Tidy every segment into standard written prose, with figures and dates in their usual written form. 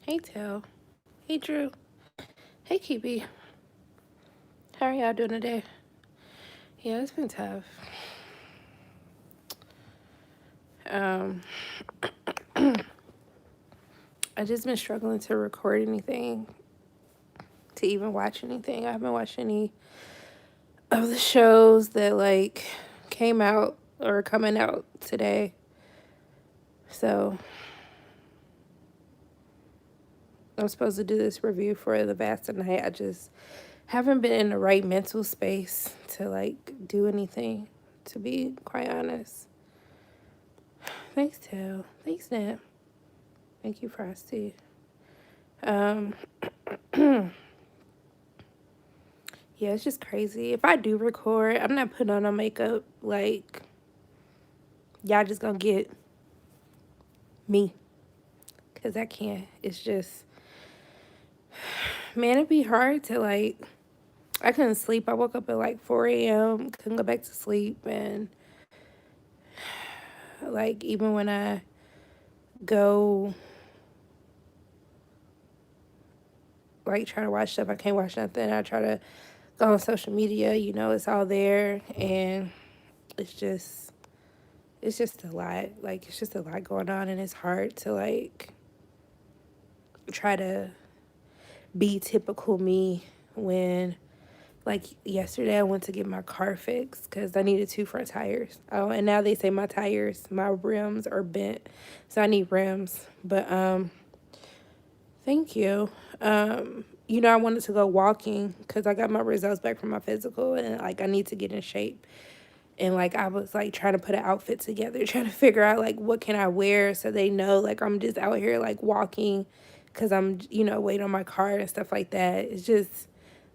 Hey, Tel. Hey, Drew. Hey, Kibi. How are y'all doing today? Yeah, it's been tough. Um, I just been struggling to record anything, to even watch anything. I haven't watched any of the shows that came out or coming out today. So I'm supposed to do this review for The Vast tonight. I just haven't been in the right mental space to do anything. To be quite honest. Thanks, Tel. Thanks, Nat. Thank you, Frosty. Um, yeah, it's just crazy. If I do record, I'm not putting on no makeup. Y'all just gonna get me. Because I can't. It's just, man, it'd be hard to, I couldn't sleep. I woke up at 4 a.m., couldn't go back to sleep. And, even when I go, try to watch stuff, I can't watch nothing. I try to go on social media, it's all there. And it's just, it's just a lot. It's just a lot going on, and it's hard to try to be typical me when yesterday I went to get my car fixed because I needed two front tires. Oh, and now they say my rims are bent, so I need rims. But thank you. I wanted to go walking because I got my results back from my physical, and I need to get in shape. And I was trying to put an outfit together, trying to figure out what can I wear so they know I'm just out here walking because I'm waiting on my car and stuff like that. It's just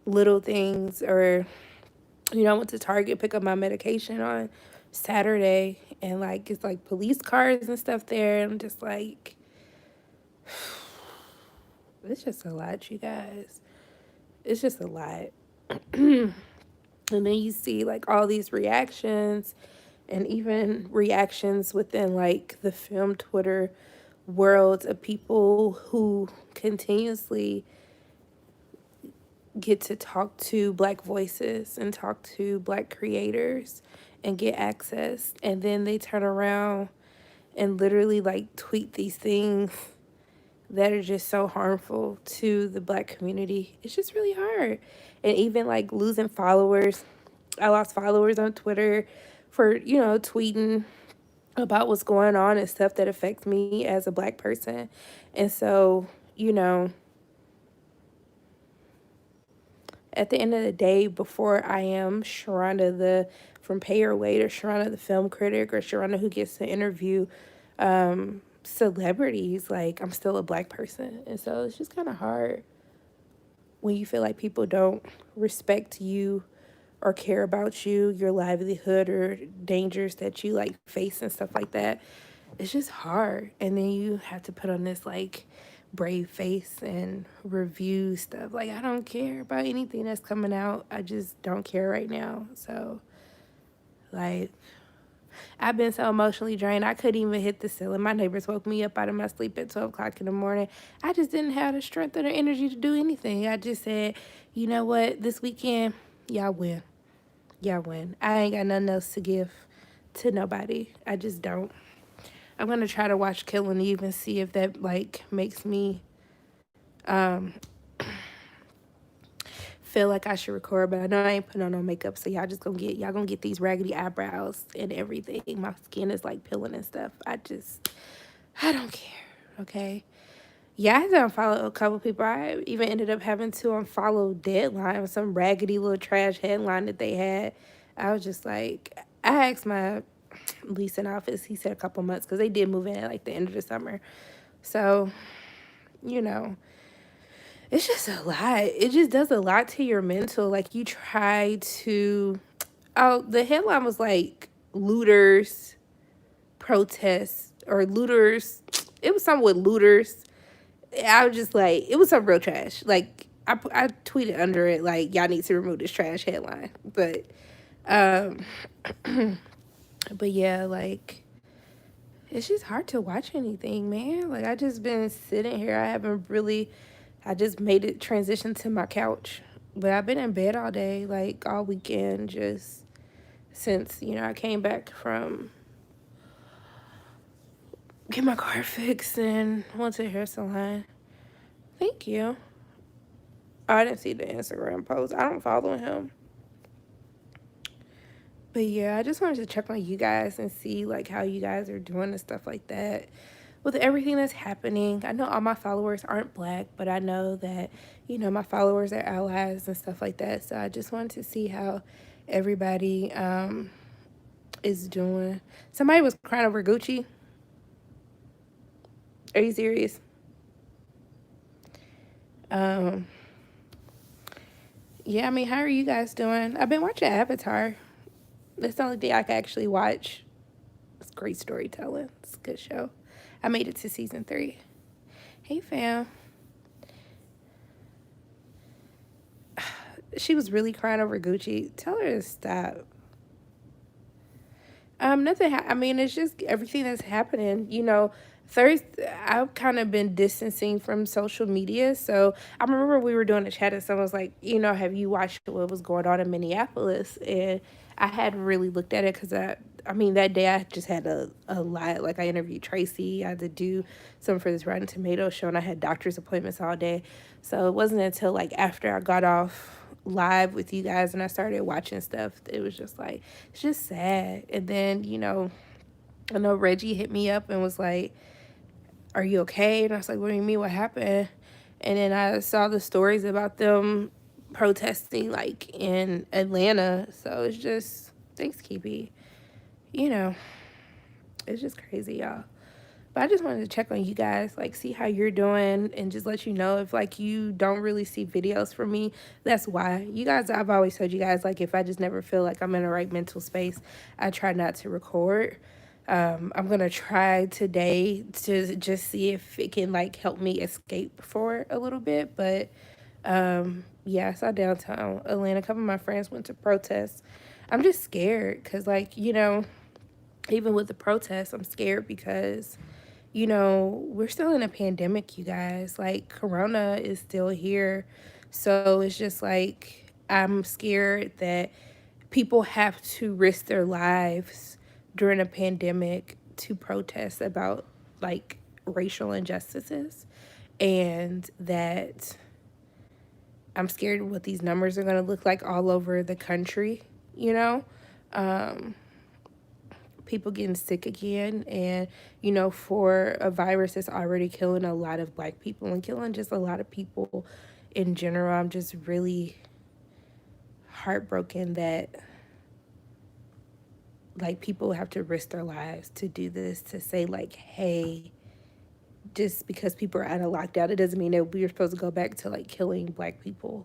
little things. Or I went to Target, pick up my medication on Saturday, and it's police cars and stuff there. And I'm just it's just a lot, you guys. It's just a lot. And then you see all these reactions, and even reactions within the film Twitter world of people who continuously get to talk to Black voices and talk to Black creators and get access, and then they turn around and literally tweet these things that are just so harmful to the Black community. It's just really hard. And even losing followers. I lost followers on Twitter for tweeting about what's going on and stuff that affects me as a Black person. And so, at the end of the day, before I am Sharonda from Pay Your Way, or Sharonda the film critic, or Sharonda who gets to interview celebrities, I'm still a Black person. And so it's just kind of hard when you feel like people don't respect you or care about you, your livelihood, or dangers that you face and stuff like that. It's just hard. And then you have to put on this brave face and review stuff. I don't care about anything that's coming out. I just don't care right now. So I've been so emotionally drained. I couldn't even hit the ceiling. My neighbors woke me up out of my sleep at 12 o'clock in the morning. I just didn't have the strength or the energy to do anything. I just said, you know what, this weekend, y'all win. Y'all win. I ain't got nothing else to give to nobody. I just don't. I'm gonna try to watch Killing Eve and see if that makes me feel like I should record. But I know I ain't putting on no makeup, so y'all gonna get these raggedy eyebrows and everything. My skin is peeling and stuff. I don't care. Okay. Yeah, I had to unfollow a couple people. I even ended up having to unfollow Deadline, some raggedy little trash headline that they had. I was just I asked my leasing office, he said a couple months, because they did move in at the end of the summer. So, you know, it's just a lot. It just does a lot to your mental. You try to, oh, the headline was looters protests, or looters. It was something with looters. I was just it was some real trash. I tweeted under it y'all need to remove this trash headline. But but yeah, It's just hard to watch anything, man. Like, I just been sitting here. I just made it transition to my couch. But I've been in bed all day, like all weekend, just since, I came back from get my car fixed and went to the hair salon. Thank you. Oh, I didn't see the Instagram post. I don't follow him. But yeah, I just wanted to check on you guys and see like how you guys are doing and stuff like that. With everything that's happening, I know all my followers aren't black, but I know that, my followers are allies and stuff like that. So I just wanted to see how everybody is doing. Somebody was crying over Gucci. Are you serious? Um, yeah, I mean, how are you guys doing? I've been watching Avatar. That's the only thing I can actually watch. It's great storytelling. It's a good show. I made it to season 3. Hey, fam. She was really crying over Gucci. Tell her to stop. Nothing. I mean, it's just everything that's happening. Thursday, I've kind of been distancing from social media. So I remember we were doing a chat and someone was like, have you watched what was going on in Minneapolis? And I hadn't really looked at it because I mean, that day I just had a lot. Like, I interviewed Tracy. I had to do something for this Rotten Tomatoes show, and I had doctor's appointments all day. So it wasn't until like after I got off live with you guys and I started watching stuff, it was just like, it's just sad. And then, I know Reggie hit me up and was like, are you okay? And I was like, what do you mean? What happened? And then I saw the stories about them protesting like in Atlanta. So it's just, thanks, Keepy. It's just crazy, y'all. But I just wanted to check on you guys, like see how you're doing and just let you know if like you don't really see videos from me, that's why. You guys, I've always told you guys, like if I just never feel like I'm in the right mental space, I try not to record. I'm going to try today to just see if it can like help me escape for a little bit. But yeah, I saw downtown Atlanta. A couple of my friends went to protest. I'm just scared because like, even with the protests, I'm scared because we're still in a pandemic, you guys. Like, Corona is still here. So it's just like, I'm scared that people have to risk their lives during a pandemic to protest about, like, racial injustices. And that I'm scared what these numbers are going to look like all over the country, you know? Um, People getting sick again, and for a virus that's already killing a lot of black people and killing just a lot of people in general, I'm just really heartbroken that like people have to risk their lives to do this, to say like, hey, just because people are out of lockdown, it doesn't mean that we're supposed to go back to like killing black people.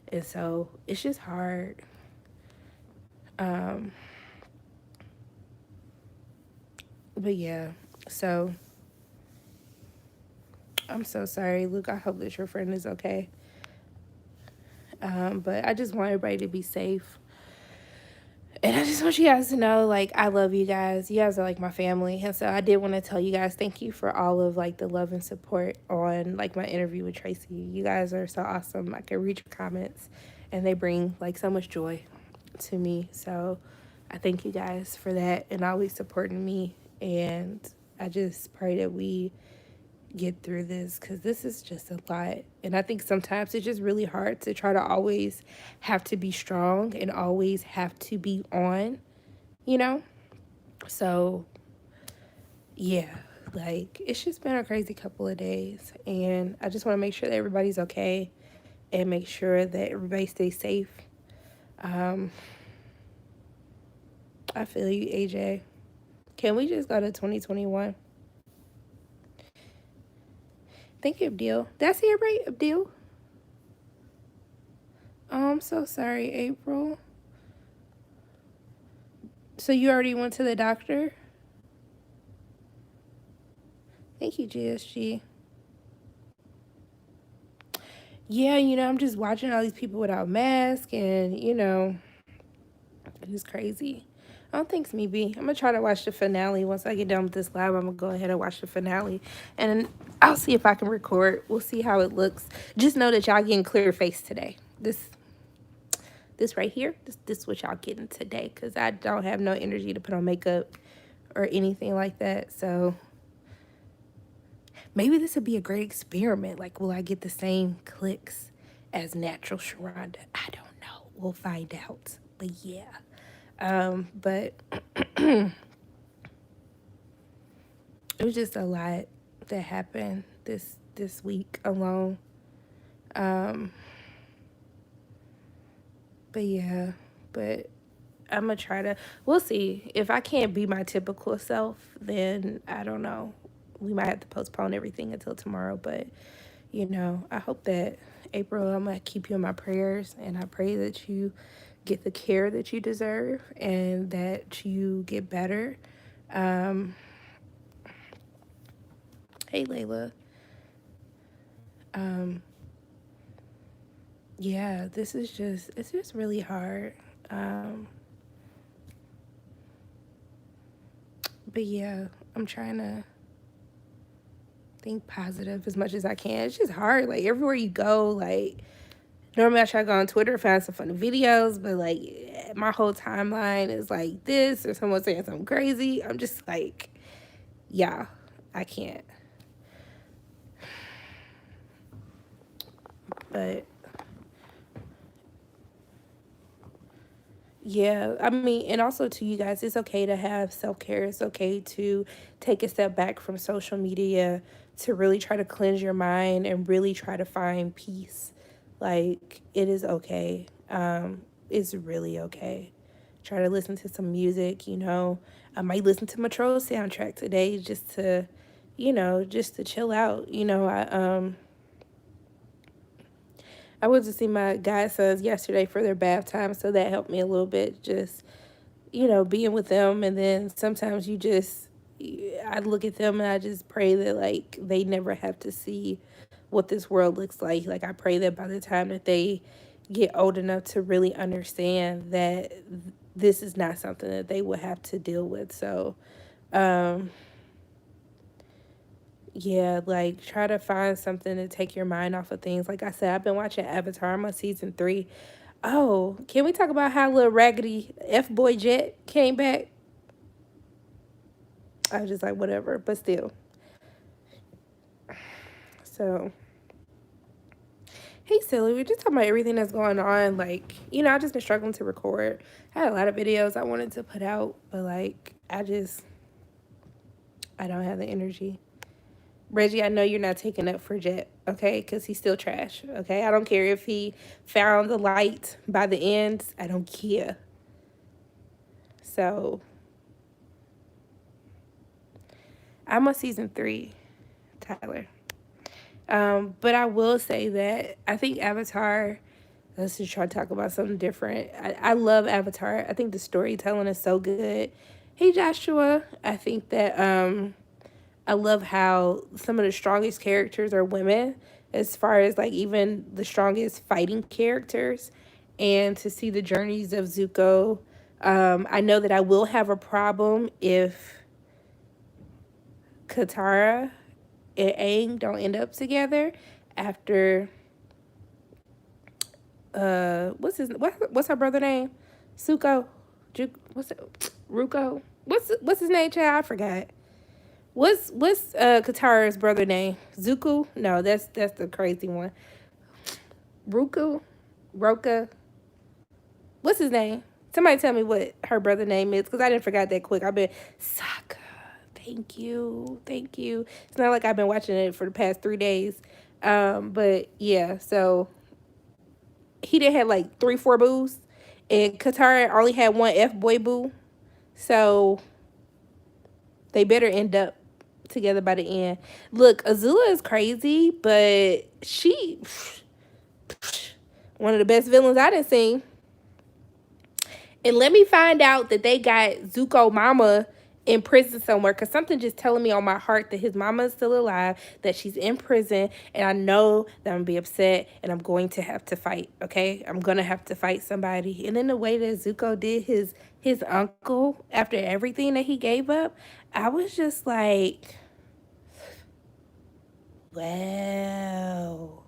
And so it's just hard. um but yeah, so I'm so sorry, Luke. I hope that your friend is okay. But I just want everybody to be safe. And I just want you guys to know, like, I love you guys. You guys are like my family. And so I did want to tell you guys thank you for all of like the love and support on like my interview with Tracy. You guys are so awesome. I can read your comments and they bring like so much joy to me. So I thank you guys for that and always supporting me. And I just pray that we get through this because this is just a lot. And I think sometimes it's just really hard to try to always have to be strong and always have to be on, you know? So, yeah, like it's just been a crazy couple of days. And I just want to make sure that everybody's okay and make sure that everybody stays safe. Um, I feel you, AJ. Can we just go to 2021? Thank you, Abdil. Did I say it right, Abdil? Oh, I'm so sorry, April. So you already went to the doctor? Thank you, GSG. Yeah, I'm just watching all these people without masks and, it's crazy. I don't think it's me, B. I'm gonna try to watch the finale. Once I get done with this live, I'm gonna go ahead and watch the finale. And I'll see if I can record. We'll see how it looks. Just know that y'all getting clear face today. This right here, this what y'all getting today. Cause I don't have no energy to put on makeup or anything like that. So maybe this would be a great experiment. Like, will I get the same clicks as natural Sharonda? I don't know. We'll find out. But yeah. But it was just a lot that happened this week alone. But yeah, but I'm gonna try to. We'll see. If I can't be my typical self, then I don't know. We might have to postpone everything until tomorrow. But I hope that April, I'm gonna keep you in my prayers, and I pray that you get the care that you deserve and that you get better. Hey, Layla. Yeah, it's just really hard. But yeah, I'm trying to think positive as much as I can. It's just hard. Like, everywhere you go, like, normally I try to go on Twitter, find some funny videos, but like, my whole timeline is like this or someone saying something crazy. I'm just like, yeah, I can't. But yeah, I mean, and also to you guys, it's okay to have self-care. It's okay to take a step back from social media to really try to cleanse your mind and really try to find peace. Like, it is okay. It's really okay. Try to listen to some music. I might listen to my Troll soundtrack today just to chill out. I went to see my godsons yesterday for their bath time, so that helped me a little bit, just, being with them. And then sometimes I look at them and I just pray that, like, they never have to see what this world looks like. Like, I pray that by the time that they get old enough to really understand that this is not something that they will have to deal with. So, yeah, like, try to find something to take your mind off of things. Like I said, I've been watching Avatar. I'm on season 3. Oh, can we talk about how little raggedy F-boy Jet came back? I was just like, whatever, but still. So, hey, silly, we're just talking about everything that's going on. Like, I've just been struggling to record. I had a lot of videos I wanted to put out, but, like, I don't have the energy. Reggie, I know you're not taking up for Jet, okay? Because he's still trash, okay? I don't care if he found the light by the ends. I don't care. So, I'm on season 3, Tyler. But I will say that I think Avatar, let's just try to talk about something different. I love Avatar. I think the storytelling is so good. Hey, Joshua. I think that I love how some of the strongest characters are women, as far as, like, even the strongest fighting characters. And to see the journeys of Zuko, I know that I will have a problem if Katara and Aang don't end up together after what's her brother name? Suko? What's it? Ruko? What's his name, child? I forgot. What's Katara's brother name? Zuko? No, that's the crazy one. Ruku? Roka? What's his name? Somebody tell me what her brother name is, because I didn't forget that quick. I've been Sokka. Thank you. Thank you. It's not like I've been watching it for the past 3 days. But yeah, so he did have like 3-4 boos, and Katara only had one F-boy boo. So they better end up together by the end. Look, Azula is crazy, but she one of the best villains I done seen. And let me find out that they got Zuko mama in prison somewhere, because something just telling me on my heart that his mama is still alive, that she's in prison, and I know that I'm gonna be upset and I'm going to have to fight. Okay, I'm gonna have to fight somebody. And in the way that Zuko did his uncle after everything that he gave up, I was just like, wow.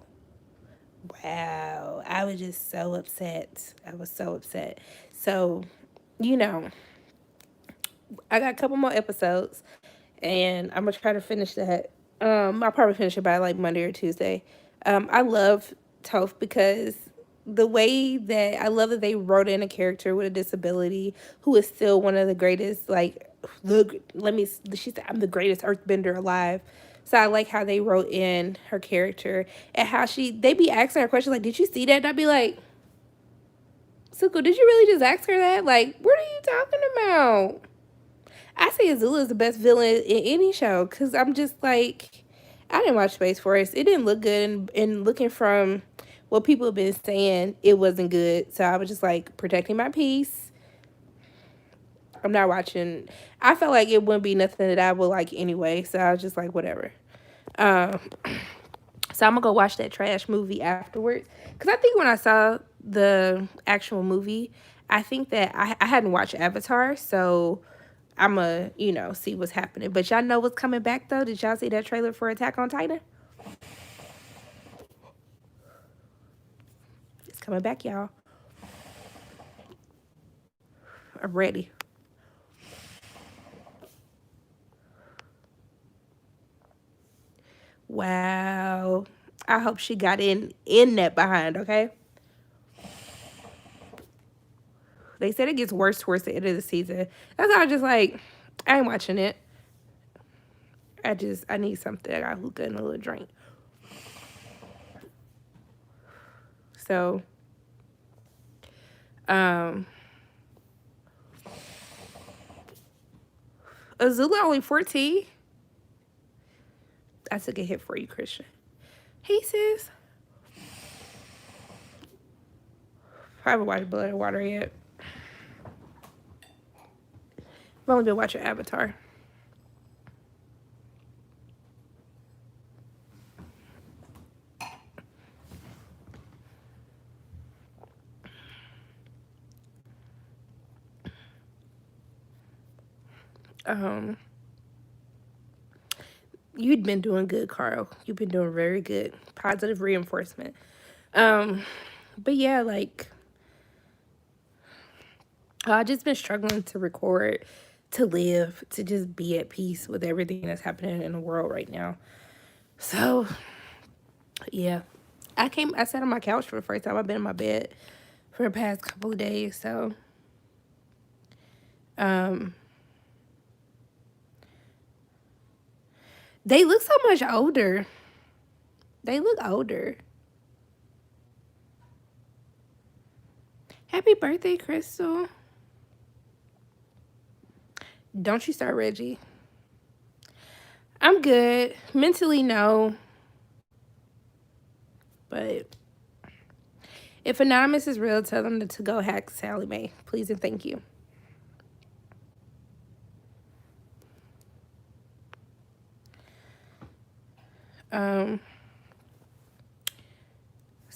Wow. I was just so upset. I was so upset. So, you know, I got a couple more episodes and I'm gonna try to finish that. I'll probably finish it by like Monday or Tuesday. I love Toph because the way that I love that they wrote in a character with a disability who is still one of the greatest, like, she said, I'm the greatest earthbender alive. So I like how they wrote in her character and how they be asking her questions like, did you see that? And I'd be like, Suko, did you really just ask her that? Like, what are you talking about? I say Azula is the best villain in any show because I'm just like, I didn't watch Space Force. It didn't look good, and looking from what people have been saying, it wasn't good. So I was just like protecting my peace. I'm not watching. I felt like it wouldn't be nothing that I would like anyway. So I was just like, whatever. Um, so I'm gonna go watch that trash movie afterwards because I think when I saw the actual movie, I think that I hadn't watched Avatar, so I'ma, see what's happening. But y'all know what's coming back though? Did y'all see that trailer for Attack on Titan? It's coming back, y'all. I'm ready. Wow. I hope she got in that behind, okay? They said it gets worse towards the end of the season. That's why I was just like, I ain't watching it. I need something. I got hookah and a little drink. So, um, Azula only 14. I took a hit for you, Christian. Hey, sis. I haven't watched Blood and Water yet. I've only been watching Avatar. You'd been doing good, Carl. You've been doing very good. Positive reinforcement. But yeah, like I just been struggling to record, to live, to just be at peace with everything that's happening in the world right now. So yeah. I sat on my couch for the first time. I've been in my bed for the past couple of days. So they look so much older. They look older. Happy birthday, Crystal. Don't you start, Reggie. I'm good. Mentally, no. But if Anonymous is real, tell them to go hack Sally Mae. Please and thank you.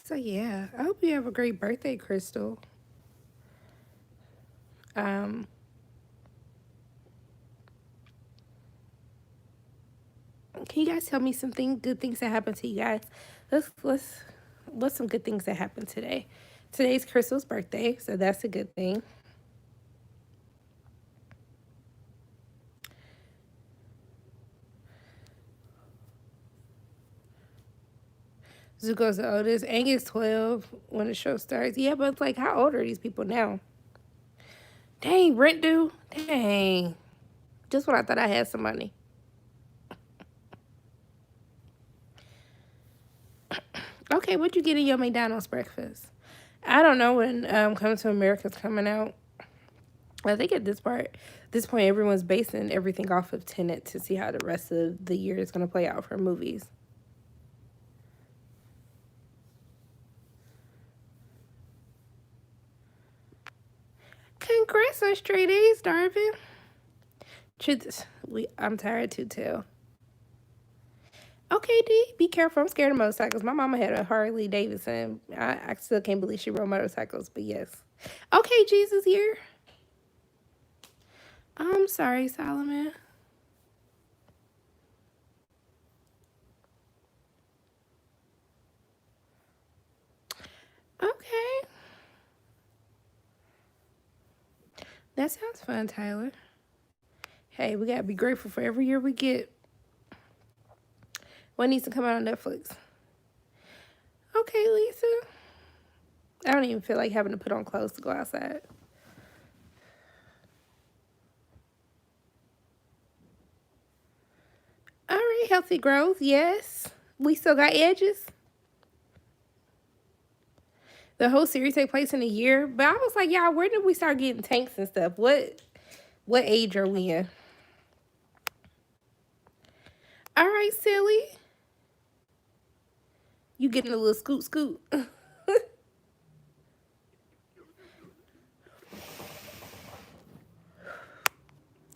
So yeah, I hope you have a great birthday, Crystal. Can you guys tell me good things that happened to you guys? What's some good things that happened today? Today's Crystal's birthday, so that's a good thing. Zuko's the oldest. Aang is 12 when the show starts. Yeah, but it's like, how old are these people now? Dang, rent due? Dang. Just when I thought I had some money. Okay, what you get in your McDonald's breakfast? I don't know when Come to America's coming out. I think at this point, everyone's basing everything off of Tenet to see how the rest of the year is going to play out for movies. Congrats on straight A's, Darvin. I'm tired too, too. Okay, D, be careful. I'm scared of motorcycles. My mama had a Harley Davidson. I still can't believe she rode motorcycles, but yes. Okay, Jesus here. I'm sorry, Solomon. Okay. That sounds fun, Tyler. Hey, we gotta be grateful for every year we get. What needs to come out on Netflix? Okay, Lisa. I don't even feel like having to put on clothes to go outside. All right, healthy growth. Yes. We still got edges. The whole series take place in a year, but I was like, y'all, where did we start getting tanks and stuff? What age are we in? All right, silly. You getting a little scoot scoot.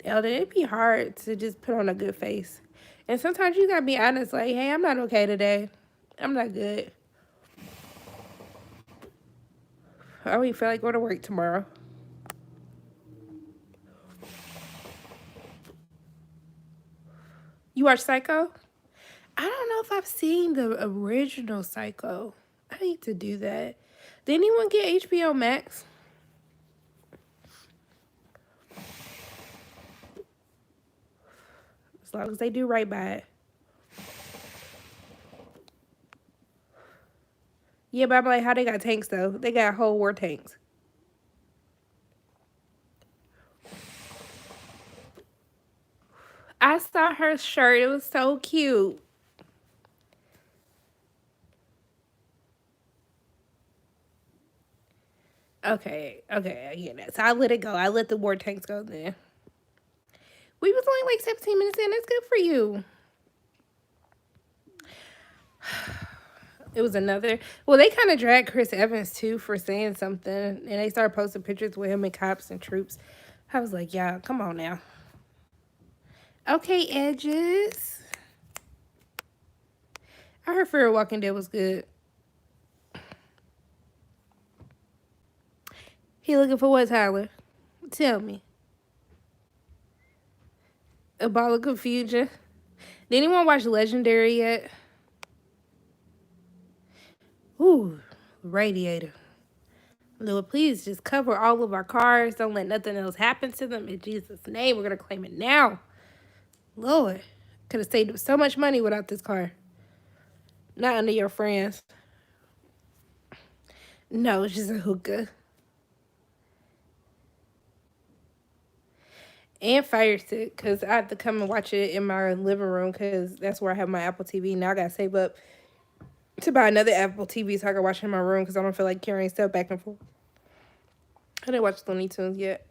Elder, it'd be hard to just put on a good face. And sometimes you gotta be honest, like, hey, I'm not okay today. I'm not good. I don't even feel like going to work tomorrow. You watch Psycho? I don't know if I've seen the original Psycho. I need to do that. Did anyone get HBO Max? As long as they do right by it. Yeah, but I'm like, how they got tanks though? They got whole war tanks. I saw her shirt. It was so cute. Okay, I get that. So I let it go. I let the war tanks go then. We was only like 17 minutes in. That's good for you. It was another. Well, they kind of dragged Chris Evans too for saying something, and they started posting pictures with him and cops and troops. I was like, yeah, come on now. Okay, Edges. I heard Fear of Walking Dead was good. He looking for what, Tyler? Tell me. A ball of confusion. Did anyone watch Legendary yet? Ooh, Radiator. Lord, please just cover all of our cars. Don't let nothing else happen to them. In Jesus' name, we're going to claim it now. Lord, could have saved so much money without this car. Not under your friends. No, it's just a hookah. And Fire Stick, because I have to come and watch it in my living room, because that's where I have my Apple TV. Now I got to save up to buy another Apple TV so I can watch it in my room, because I don't feel like carrying stuff back and forth. I didn't watch Looney Tunes yet.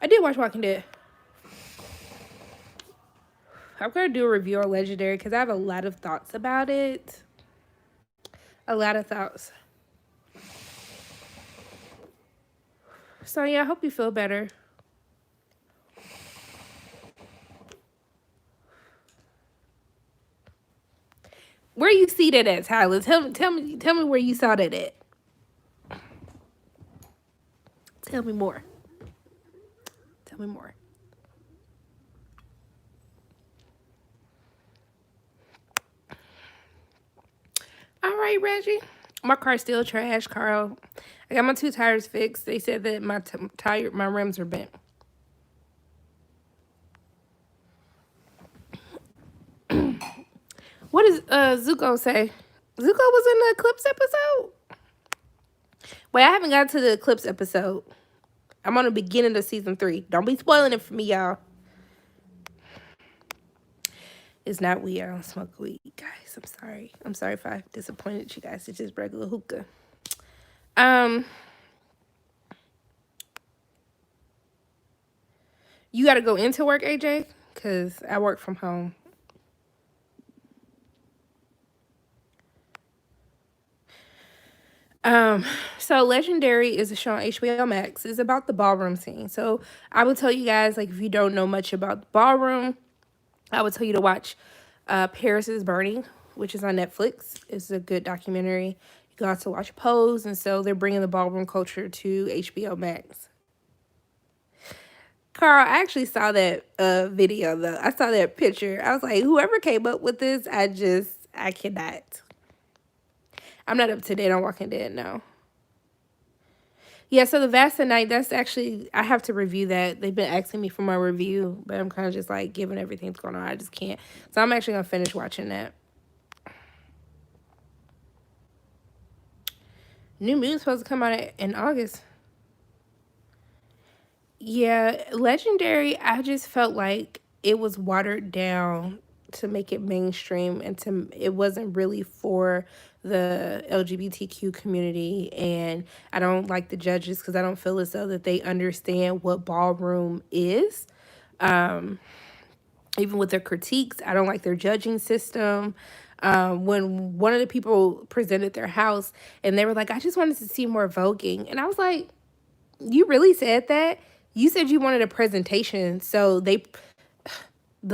I did watch Walking Dead. I'm going to do a review on Legendary, because I have a lot of thoughts about it. A lot of thoughts. So, yeah, I hope you feel better. Where you see that at, Tyler? Tell me where you saw that at. Tell me more. Tell me more. All right, Reggie. My car's still trash, Carl. I got my 2 tires fixed. They said that my rims are bent. What does Zuko say? Zuko was in the Eclipse episode? Wait, I haven't got to the Eclipse episode. I'm on the beginning of season 3. Don't be spoiling it for me, y'all. It's not weed. I don't smoke weed, guys. I'm sorry. I'm sorry if I disappointed you guys. It's just regular hookah. You got to go into work, AJ? Because I work from home. Um, so Legendary is a show on HBO Max. It's about the ballroom scene. So I would tell you guys, like, if you don't know much about the ballroom, I would tell you to watch Paris is Burning, which is on Netflix. It's a good documentary. You can also watch Pose, and so they're bringing the ballroom culture to HBO Max. Carl, I actually saw that video though. I saw that picture. I was like, whoever came up with this, I cannot. I'm not up to date on Walking Dead now. Yeah, so the Vasta Night, that's actually, I have to review that. They've been asking me for my review, but I'm kind of just like, given everything that's going on, I just can't. So I'm actually going to finish watching that. New Moon's supposed to come out in August. Yeah, Legendary, I just felt like it was watered down to make it mainstream and to it wasn't really for the LGBTQ community, and I don't like the judges because I don't feel as though that they understand what ballroom is. Um Even with their critiques, I don't like their judging system. When one of the people presented their house and they were like, I just wanted to see more voguing. And I was like, you really said that? You said you wanted a presentation. So the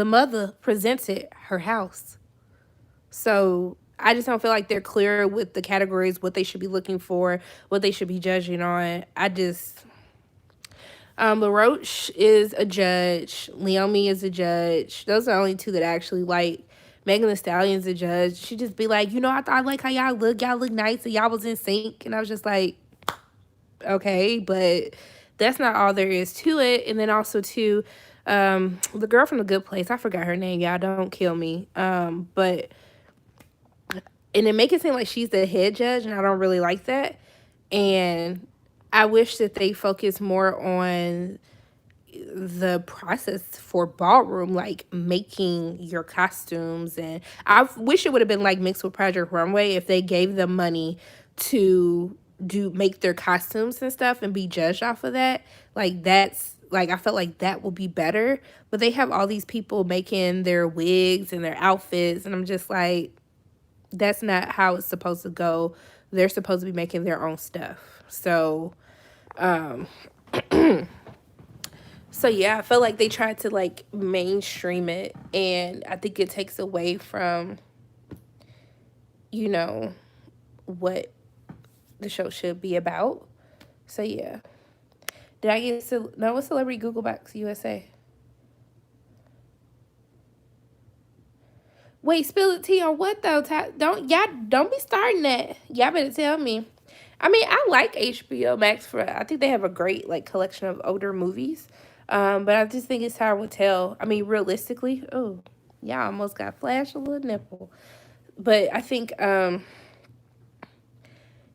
mother presented her house. So I just don't feel like they're clear with the categories, what they should be looking for, what they should be judging on. LaRoche is a judge. Leomi is a judge. Those are the only two that I actually like. Megan Thee Stallion's a judge. She just be like, I like how y'all look. Y'all look nice and y'all was in sync. And I was just like, okay, but that's not all there is to it. And then also too, the girl from The Good Place, I forgot her name. Y'all don't kill me. But and it make it seem like she's the head judge, and I don't really like that. And I wish that they focus more on the process for ballroom, like making your costumes. And I wish it would have been like mixed with Project Runway if they gave them money to make their costumes and stuff and be judged off of that. Like that's like I felt like that would be better. But they have all these people making their wigs and their outfits, and I'm just like, that's not how it's supposed to go. They're supposed to be making their own stuff. Um so yeah, I felt like they tried to like mainstream it, and I think it takes away from, you know, what the show should be about. So yeah. Did I get no, what's Celebrity Google Box USA? Wait, spill the tea on what though? Don't be starting that. Y'all better tell me. I mean, I like HBO Max for I think they have a great like collection of older movies. But I just think it's hard to tell. I mean, realistically, oh, y'all almost got flashed a little nipple. But I think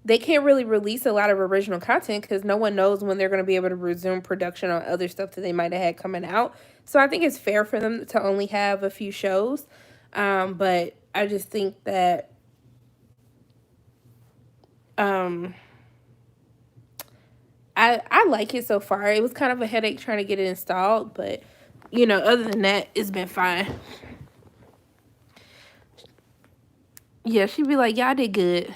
they can't really release a lot of original content because no one knows when they're going to be able to resume production on other stuff that they might have had coming out. So I think it's fair for them to only have a few shows. But I just think that um, I like it so far. It was kind of a headache trying to get it installed, but other than that, it's been fine. Yeah, she'd be like, "Y'all did good."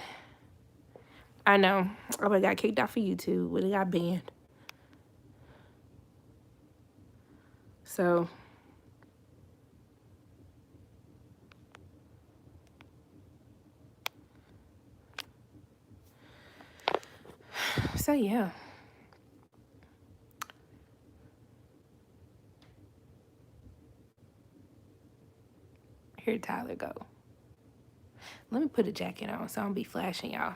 I know. Oh, I got kicked off of YouTube when it got banned. So yeah. Here Tyler go. Let me put a jacket on so I don't be flashing y'all.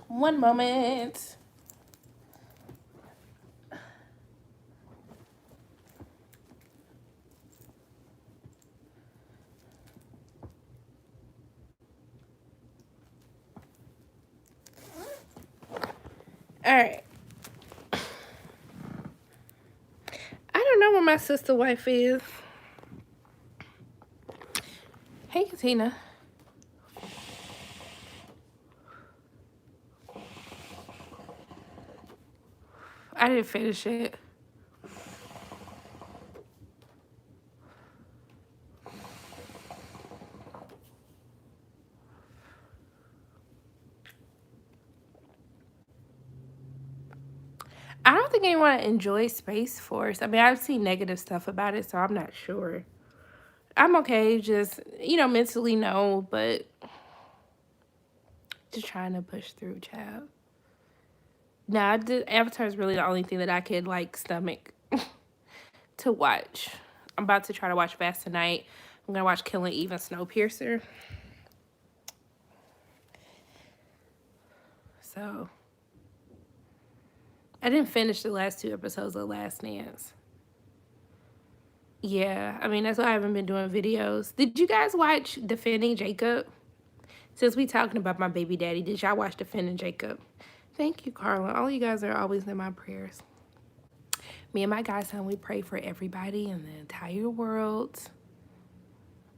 One moment. All right. I don't know where my sister wife is. Hey, Katina. I didn't finish it. think anyone enjoys Space Force. I mean, I've seen negative stuff about it, so I'm not sure. I'm okay, just, mentally no, but just trying to push through, child. Nah, Avatar is really the only thing that I could, like, stomach to watch. I'm about to try to watch Fast tonight. I'm going to watch Killing Eve and Snowpiercer. So, I didn't finish the last 2 episodes of Last Dance. Yeah, I mean, that's why I haven't been doing videos. Did you guys watch Defending Jacob? Since we talking about my baby daddy, did y'all watch Defending Jacob? Thank you, Carla. All you guys are always in my prayers. Me and my godson, we pray for everybody in the entire world.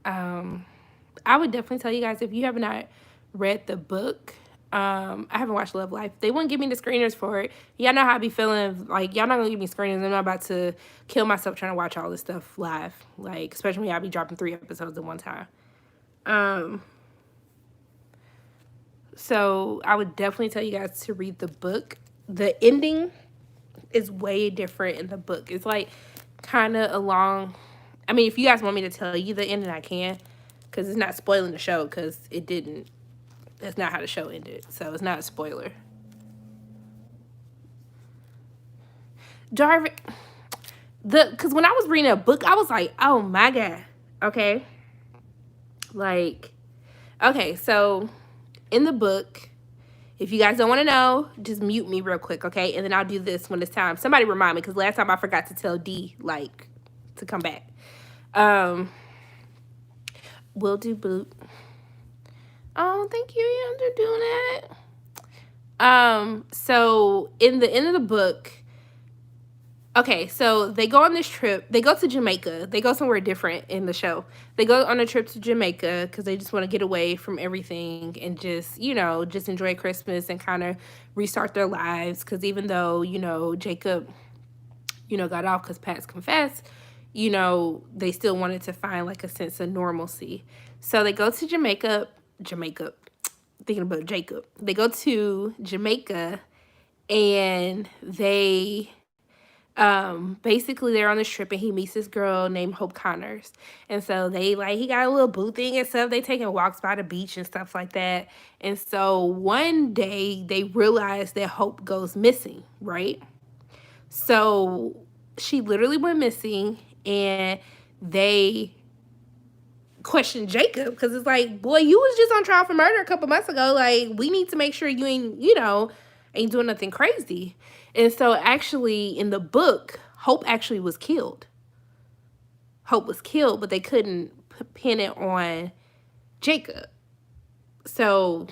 I would definitely tell you guys, if you have not read the book, I haven't watched Love Life. They wouldn't give me the screeners for it. Y'all know how I be feeling. Like, y'all not gonna give me screeners. I'm not about to kill myself trying to watch all this stuff live. Like, especially when y'all be dropping 3 episodes at one time. So I would definitely tell you guys to read the book. The ending is way different in the book. It's like kind of along. I mean, if you guys want me to tell you the ending, I can, because it's not spoiling the show, because it didn't. That's not how the show ended, so it's not a spoiler. Jarvis, because when I was reading a book, I was like, oh my God, okay? Like, okay, so in the book, if you guys don't want to know, just mute me real quick, okay? And then I'll do this when it's time. Somebody remind me, because last time I forgot to tell D, like, to come back. Will do boot. Oh, thank you, Yam, for doing that. So in the end of the book, okay, so they go on this trip. They go to Jamaica. They go somewhere different in the show. They go on a trip to Jamaica because they just want to get away from everything and just, just enjoy Christmas and kind of restart their lives. Because even though, Jacob, got off because Pat's confessed, they still wanted to find like a sense of normalcy. So they go to Jamaica, thinking about Jacob. They go to Jamaica and they basically they're on this trip and he meets this girl named Hope Connors. And so he got a little boo thing and stuff. They taking walks by the beach and stuff like that. And so one day they realize that Hope goes missing, right? So she literally went missing and they question Jacob because it's like, boy, you was just on trial for murder a couple months ago. Like, we need to make sure you ain't doing nothing crazy. And so actually in the book, Hope actually was killed. Hope was killed, but they couldn't pin it on Jacob. So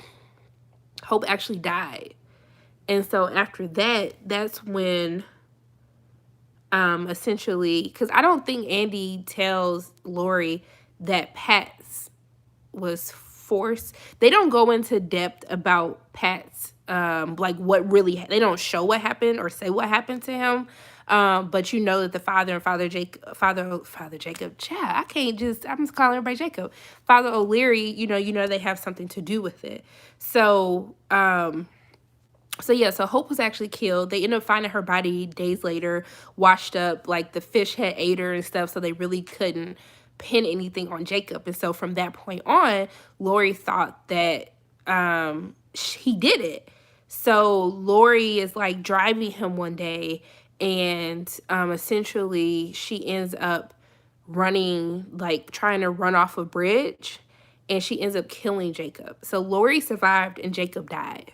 Hope actually died. And so after that, that's when essentially, because I don't think Andy tells Lori that Pat's was forced. They don't go into depth about Pat's like what really, they don't show what happened or say what happened to him. But that the father and Father Jacob, child, I'm just calling everybody Jacob. Father O'Leary, they have something to do with it. So Hope was actually killed. They ended up finding her body days later, washed up, like the fish had ate her and stuff, so they really couldn't pin anything on Jacob. And so from that point on, Lori thought that he did it. So Lori is like driving him one day and essentially she ends up trying to run off a bridge, and she ends up killing Jacob. So Lori survived and Jacob died.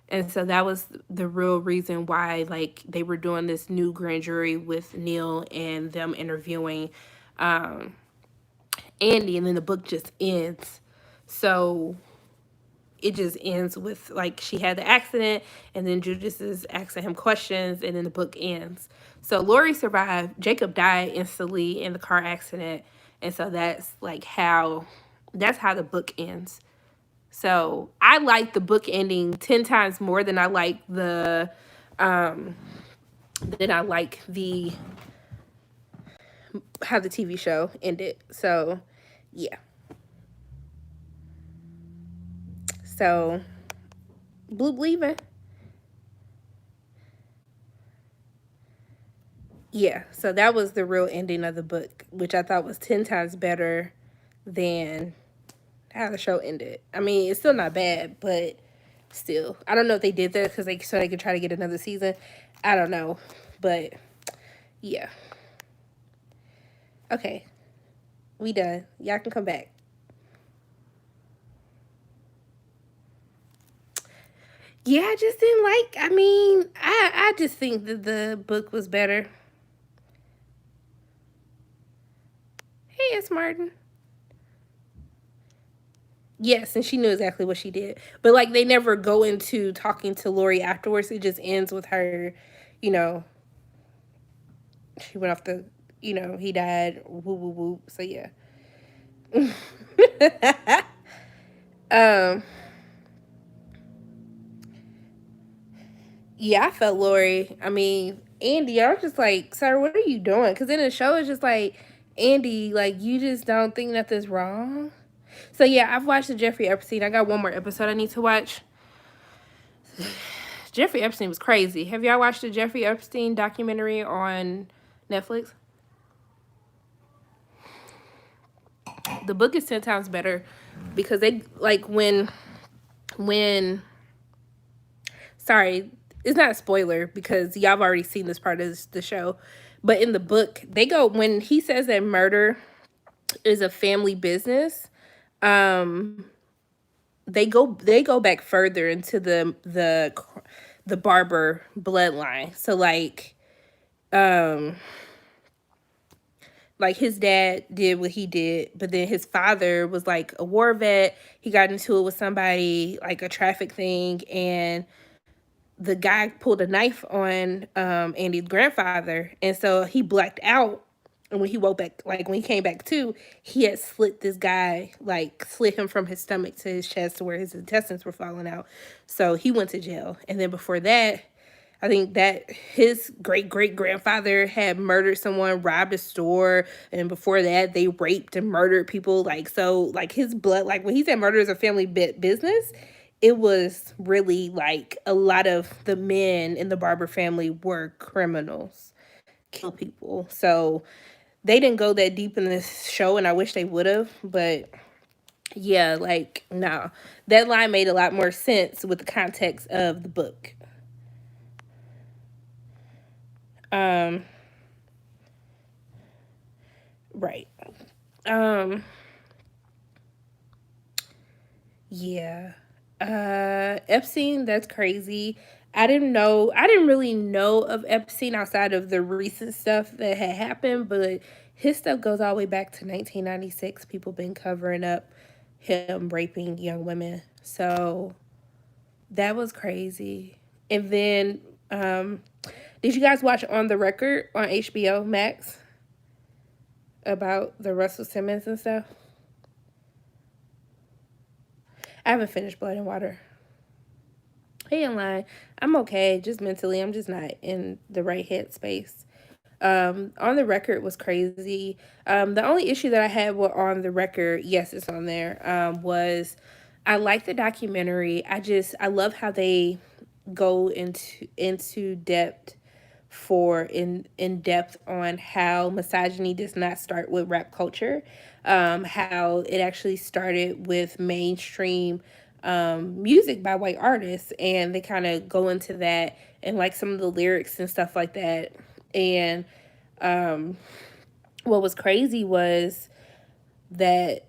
And so that was the real reason why, they were doing this new grand jury with Neil and them interviewing Andy, and then the book just ends. So it just ends with, she had the accident, and then Judas is asking him questions, and then the book ends. So Lori survived. Jacob died instantly in the car accident. And so that's, how the book ends. So I like the book ending 10 times more than I like the how the TV show ended. So yeah. So Bloop leaving. Yeah, so that was the real ending of the book, which I thought was 10 times better than how the show ended. I mean, it's still not bad, but still, I don't know if they did that because they could try to get another season. I don't know, but yeah. Okay, we done. Y'all can come back. Yeah, I just didn't like. I mean, I just think that the book was better. Hey, it's Martin. Yes, and she knew exactly what she did. But like they never go into talking to Lori afterwards. It just ends with her, you know, she went off the, he died. Woo woo woo. So yeah. um. Yeah, I felt Lori. I mean, Andy. I was just like, sir, what are you doing? Because in the show, it's just like, Andy, like you just don't think nothing's wrong. So yeah, I've watched the Jeffrey Epstein. I got one more episode I need to watch. Jeffrey Epstein was crazy. Have y'all watched the Jeffrey Epstein documentary on Netflix? The book is 10 times better because they like when sorry, it's not a spoiler because y'all have already seen this part of the show. But in the book, they go when he says that murder is a family business, um they go back further into the Barber bloodline. So um like his dad did what he did, but then his father was like a war vet. He got into it with somebody, like a traffic thing, and the guy pulled a knife on Andy's grandfather, and so he blacked out. And when he woke back, like when he came back to, he had slit this guy, like slit him from his stomach to his chest to where his intestines were falling out. So he went to jail. And then before that, I think that his great great grandfather had murdered someone, robbed a store, and before that they raped and murdered people. Like so, like his blood, like when he said murder is a family business, it was really like a lot of the men in the Barber family were criminals, kill people. So they didn't go that deep in this show, and I wish they would have. But yeah, like no, that line made a lot more sense with the context of the book. Um, right. Um, yeah. Epstein, that's crazy. I didn't really know of Epstein outside of the recent stuff that had happened, but his stuff goes all the way back to 1996. People been covering up him raping young women. So that was crazy. And then, did you guys watch On the Record on HBO Max about the Russell Simmons and stuff? I haven't finished Blood and Water. He ain't lying. I'm okay, just mentally. I'm just not in the right headspace. On the Record was crazy. The only issue that I had with On the Record, yes, it's on there, was I like the documentary. I love how they go into depth in depth on how misogyny does not start with rap culture, how it actually started with mainstream music by white artists, and they kind of go into that and like some of the lyrics and stuff like that. And um, what was crazy was that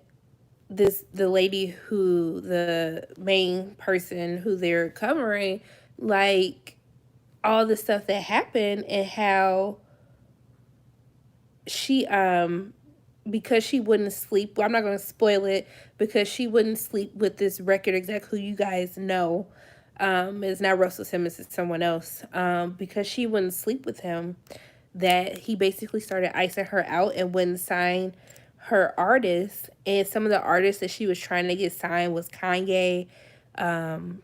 the lady who the main person who they're covering, like all the stuff that happened and how she because she wouldn't sleep, well, I'm not going to spoil it, because she wouldn't sleep with this record exec who you guys know, is not Russell Simmons, it's someone else, because she wouldn't sleep with him, that he basically started icing her out and wouldn't sign her artists. And some of the artists that she was trying to get signed was Kanye, um,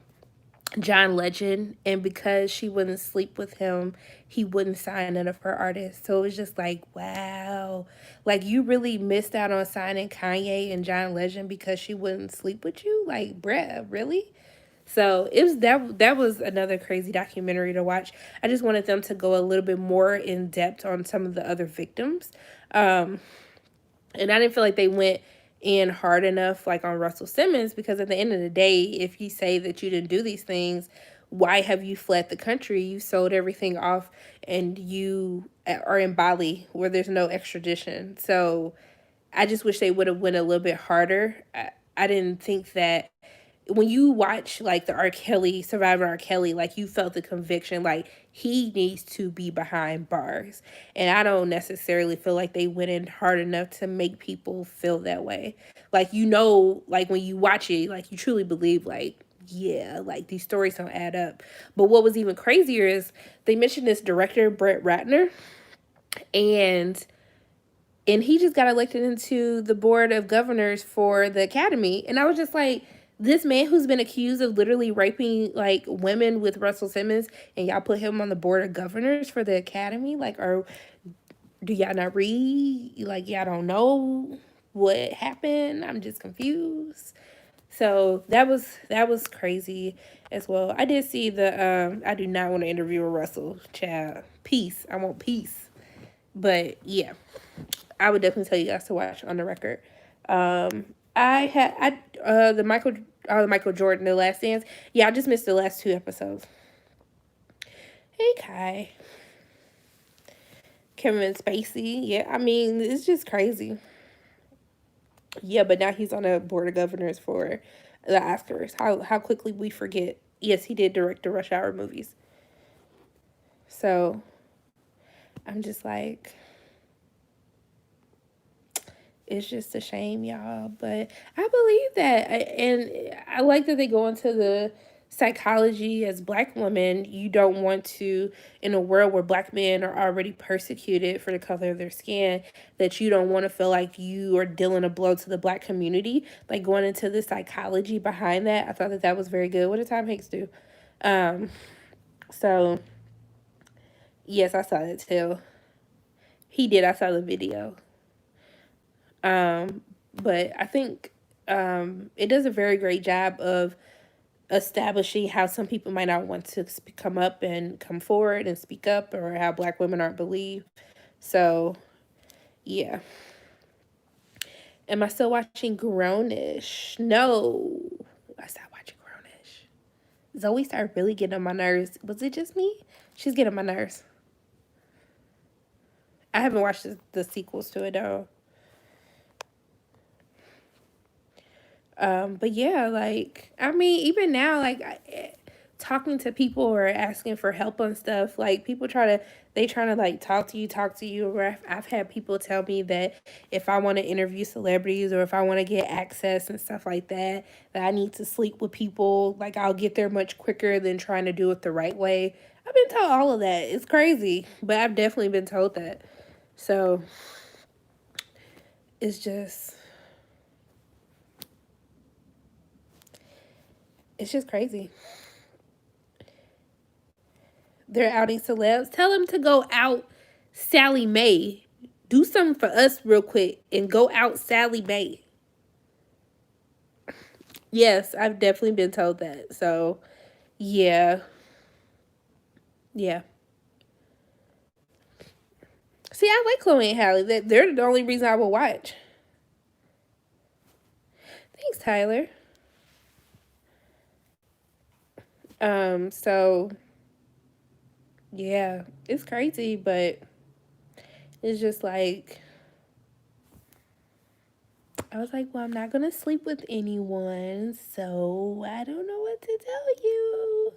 John Legend, and because she wouldn't sleep with him, he wouldn't sign none of her artists. So it was just like, wow, like you really missed out on signing Kanye and John Legend because she wouldn't sleep with you, like, bruh, really? So it was that was another crazy documentary to watch. I just wanted them to go a little bit more in depth on some of the other victims. Um, and I didn't feel like they went in hard enough like on Russell Simmons, because at the end of the day, if you say that you didn't do these things, why have you fled the country? You sold everything off and you are in Bali where there's no extradition. So I just wish they would have went a little bit harder. I didn't think that when you watch like the R. Kelly, Survivor R. Kelly, like you felt the conviction, like he needs to be behind bars. And I don't necessarily feel like they went in hard enough to make people feel that way. Like, like when you watch it, like you truly believe, like, yeah, like these stories don't add up. But what was even crazier is they mentioned this director, Brett Ratner, and he just got elected into the board of governors for the academy. And I was just like, this man who's been accused of literally raping like women with Russell Simmons, and y'all put him on the board of governors for the academy? Like, or do y'all not read? Like, y'all don't know what happened? I'm just confused. So that was crazy as well. I did see the I do not want to interview a Russell, child. Peace. I want peace. But yeah, I would definitely tell you guys to watch On the Record. The Michael Jordan, The Last Dance. Yeah, I just missed the last 2 episodes. Hey Kai. Kevin Spacey. Yeah, I mean, it's just crazy. Yeah, but now he's on a board of governors for the Oscars. How quickly we forget. Yes, he did direct the Rush Hour movies. So I'm just like, it's just a shame, y'all. But I believe that. And I like that they go into the psychology as black women. You don't want to, in a world where black men are already persecuted for the color of their skin, that you don't want to feel like you are dealing a blow to the black community. Like going into the psychology behind that, I thought that that was very good. What did Tom Hanks do? So, yes, I saw that too. He did. I saw the video. But I think it does a very great job of establishing how some people might not want to come up and come forward and speak up, or how black women aren't believed. So, yeah. Am I still watching Grownish? No. I stopped watching Grownish. Zoe started really getting on my nerves. Was it just me? She's getting on my nerves. I haven't watched the sequels to it, though. But yeah, like, I mean, even now, like, talking to people or asking for help on stuff, like, people trying to, like, talk to you, or I've had people tell me that if I want to interview celebrities or if I want to get access and stuff like that, that I need to sleep with people, like, I'll get there much quicker than trying to do it the right way. I've been told all of that. It's crazy, but I've definitely been told that. So, it's just... It's just crazy. They're outing celebs. Tell them to go out Sally Mae. Do something for us real quick and go out Sally Mae. Yes, I've definitely been told that. So, yeah. Yeah. See, I like Chloe and Halle. They're the only reason I will watch. Thanks, Tyler. So yeah, it's crazy, but it's just like, I was like, well, I'm not gonna sleep with anyone, so I don't know what to tell you.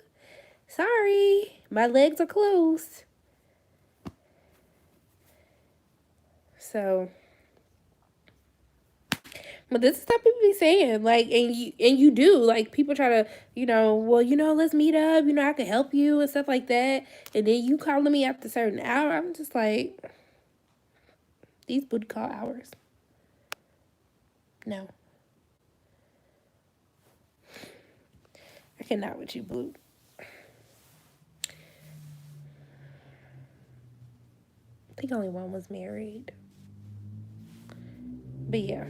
Sorry, my legs are closed. So, but this is how people be saying, like, and you do, like, people try to, well, let's meet up, I can help you and stuff like that, and then you calling me after a certain hour. I'm just like, these booty call hours. No, I cannot with you, boo. I think only one was married. But yeah.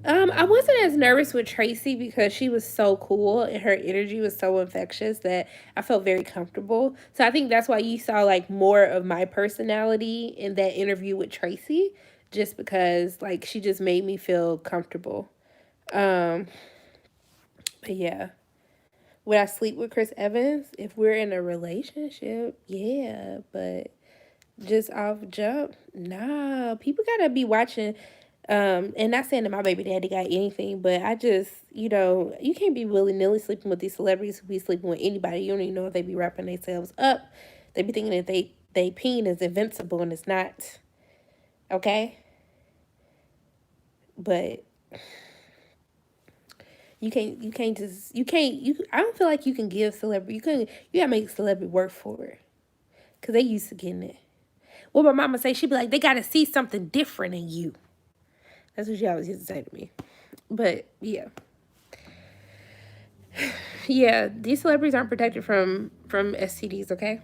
I wasn't as nervous with Tracy because she was so cool and her energy was so infectious that I felt very comfortable. So I think that's why you saw like more of my personality in that interview with Tracy, just because like she just made me feel comfortable. Um, but yeah. Would I sleep with Chris Evans if we're in a relationship? Yeah, but just off jump, nah. People gotta be watching. And not saying that my baby daddy got anything, but I just, you can't be willy nilly sleeping with these celebrities who be sleeping with anybody. You don't even know if they be wrapping themselves up. They be thinking that they peen is invincible and it's not. Okay, but you. I don't feel like you can give celebrity. You gotta make celebrity work for it because they used to getting it. What my mama say, she be like, they gotta see something different in you. That's what she always used to say to me. But yeah, yeah, these celebrities aren't protected from STDs. Okay.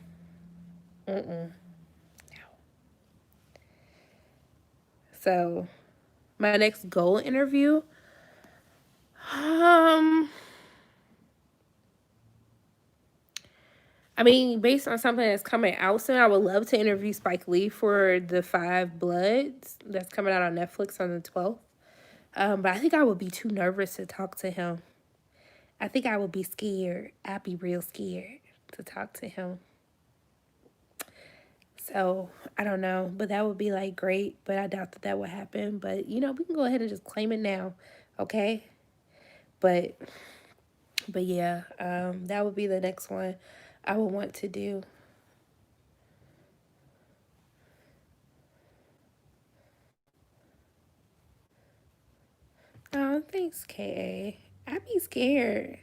Mm-mm. So my next goal interview, um, I mean, based on something that's coming out soon, I would love to interview Spike Lee for the Five Bloods that's coming out on Netflix on the 12th. But I think I would be too nervous to talk to him. I think I would be scared. I'd be real scared to talk to him. So I don't know, but that would be like great. But I doubt that that would happen. But we can go ahead and just claim it now, okay? But yeah, that would be the next one I would want to do. Oh, thanks, Ka. I'd be scared.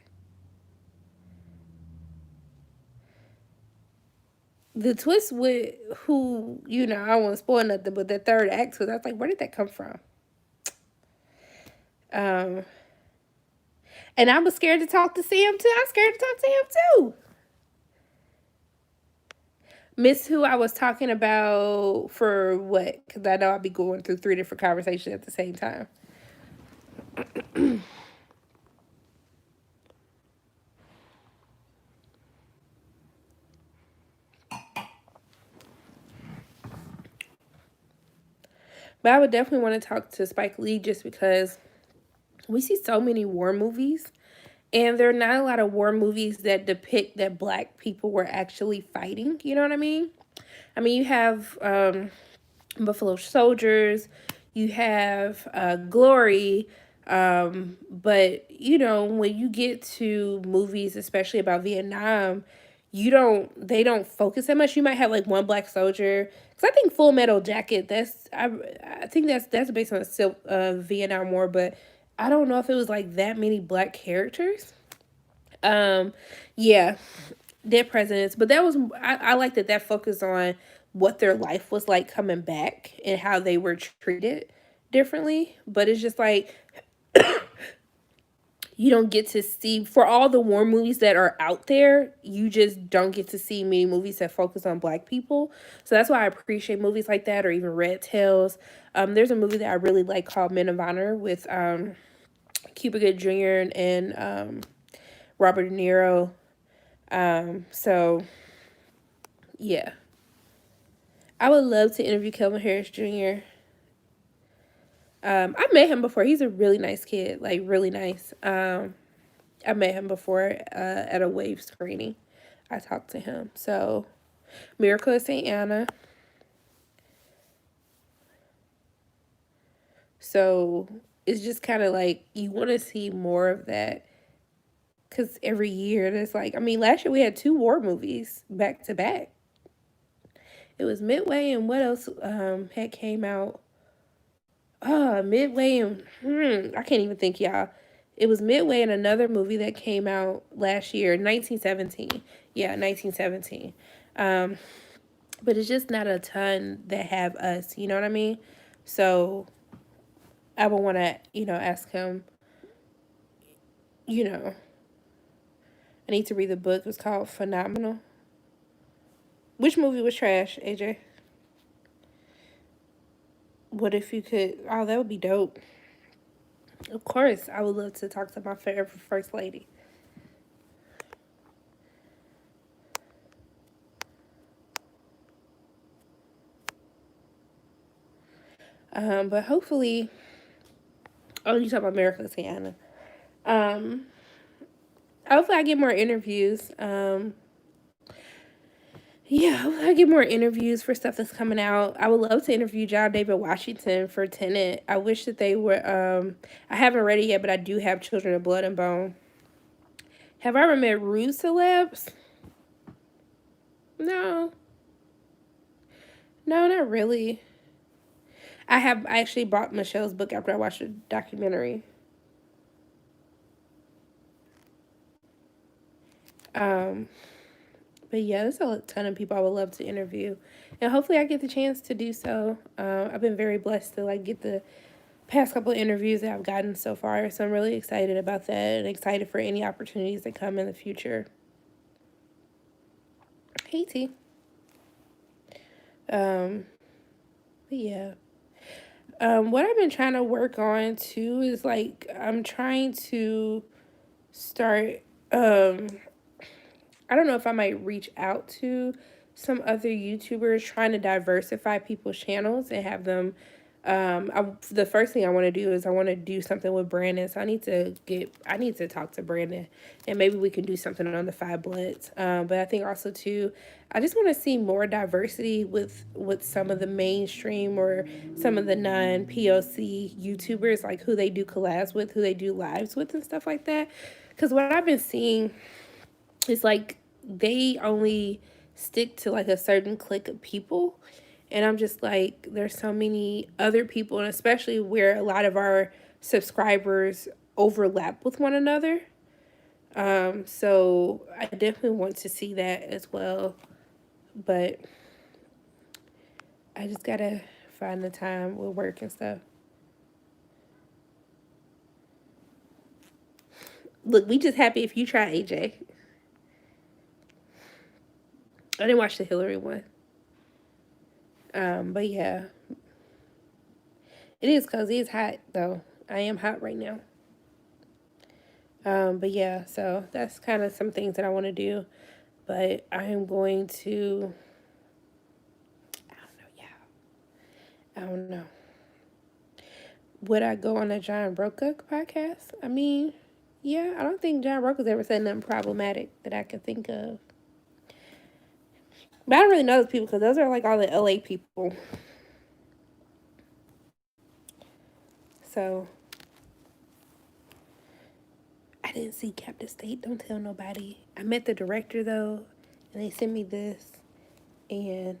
The twist with who I won't spoil nothing, but the third act was I was like, where did that come from? Um, and I was scared to talk to Sam too. I'm scared to talk to him too. Miss who I was talking about for what? Because I know I'll be going through three different conversations at the same time. But I would definitely want to talk to Spike Lee just because we see so many war movies, and there are not a lot of war movies that depict that black people were actually fighting. You know what I mean? I mean, you have Buffalo Soldiers, you have Glory, but when you get to movies, especially about Vietnam, they don't focus that much. You might have like one black soldier. Because I think Full Metal Jacket, I think that's based on the Vietnam War, but I don't know if it was like that many black characters. Um, yeah, dead presidents, but that was I like that focused on what their life was like coming back and how they were treated differently. But it's just like you don't get to see for all the war movies that are out there, you just don't get to see many movies that focus on black people. So that's why I appreciate movies like that, or even Red Tails. There's a movie that I really like called Men of Honor with Cuba Gooding Jr. and Robert De Niro. So yeah, I would love to interview Kelvin Harris Jr. I met him before. He's a really nice kid, like really nice. I met him before at a wave screening. I talked to him. So, Miracle of St. Anna. So, it's just kind of like you want to see more of that. Because every year, there's like, I mean, last year we had two war movies back to back. It was Midway and what else had came out? Midway and I can't even think, y'all. It was Midway and another movie that came out last year, 1917. Yeah, 1917. Um, but it's just not a ton that have us. You know what I mean? So I would want to, ask him. You know, I need to read the book. It's called Phenomenal. Which movie was trash, AJ? What if you could? Oh, that would be dope. Of course, I would love to talk to my favorite first lady. But hopefully, oh, you talk about Miracle Tiana. Um, hopefully, I get more interviews. Yeah, hopefully I get more interviews for stuff that's coming out. I would love to interview John David Washington for Tenet. I wish that they were. I haven't read it yet, but I do have Children of Blood and Bone. Have I ever met rude celebs? No, no, not really. I actually bought Michelle's book after I watched the documentary. Um, but yeah, there's a ton of people I would love to interview, and hopefully I get the chance to do so. I've been very blessed to like get the past couple of interviews that I've gotten so far, so I'm really excited about that and excited for any opportunities that come in the future. Hey T. Um, but yeah. What I've been trying to work on too is like I'm trying to start I don't know if I might reach out to some other YouTubers trying to diversify people's channels and have them. The first thing I want to do is I want to do something with Brandon. So I need to talk to Brandon, and maybe we can do something on the Five Bloods. But I think also too, I just want to see more diversity with some of the mainstream or some of the non POC YouTubers, like who they do collabs with, who they do lives with, and stuff like that. Because what I've been seeing is like they only stick to like a certain clique of people, and I'm just like there's so many other people, and especially where a lot of our subscribers overlap with one another. So I definitely want to see that as well, but I just gotta find the time with work and stuff. Look, we just happy if you try AJ. I didn't watch the Hillary one. But yeah, it is cozy. It's hot though. I am hot right now. But yeah, so that's kind of some things that I want to do. But I am going to, I don't know, yeah, I don't know. Would I go on a John Brokaw podcast? I mean, yeah, I don't think John Brokaw's ever said nothing problematic that I could think of. But I don't really know those people because those are like all the LA people. So I didn't see Captive State. Don't tell nobody. I met the director though, and they sent me this, and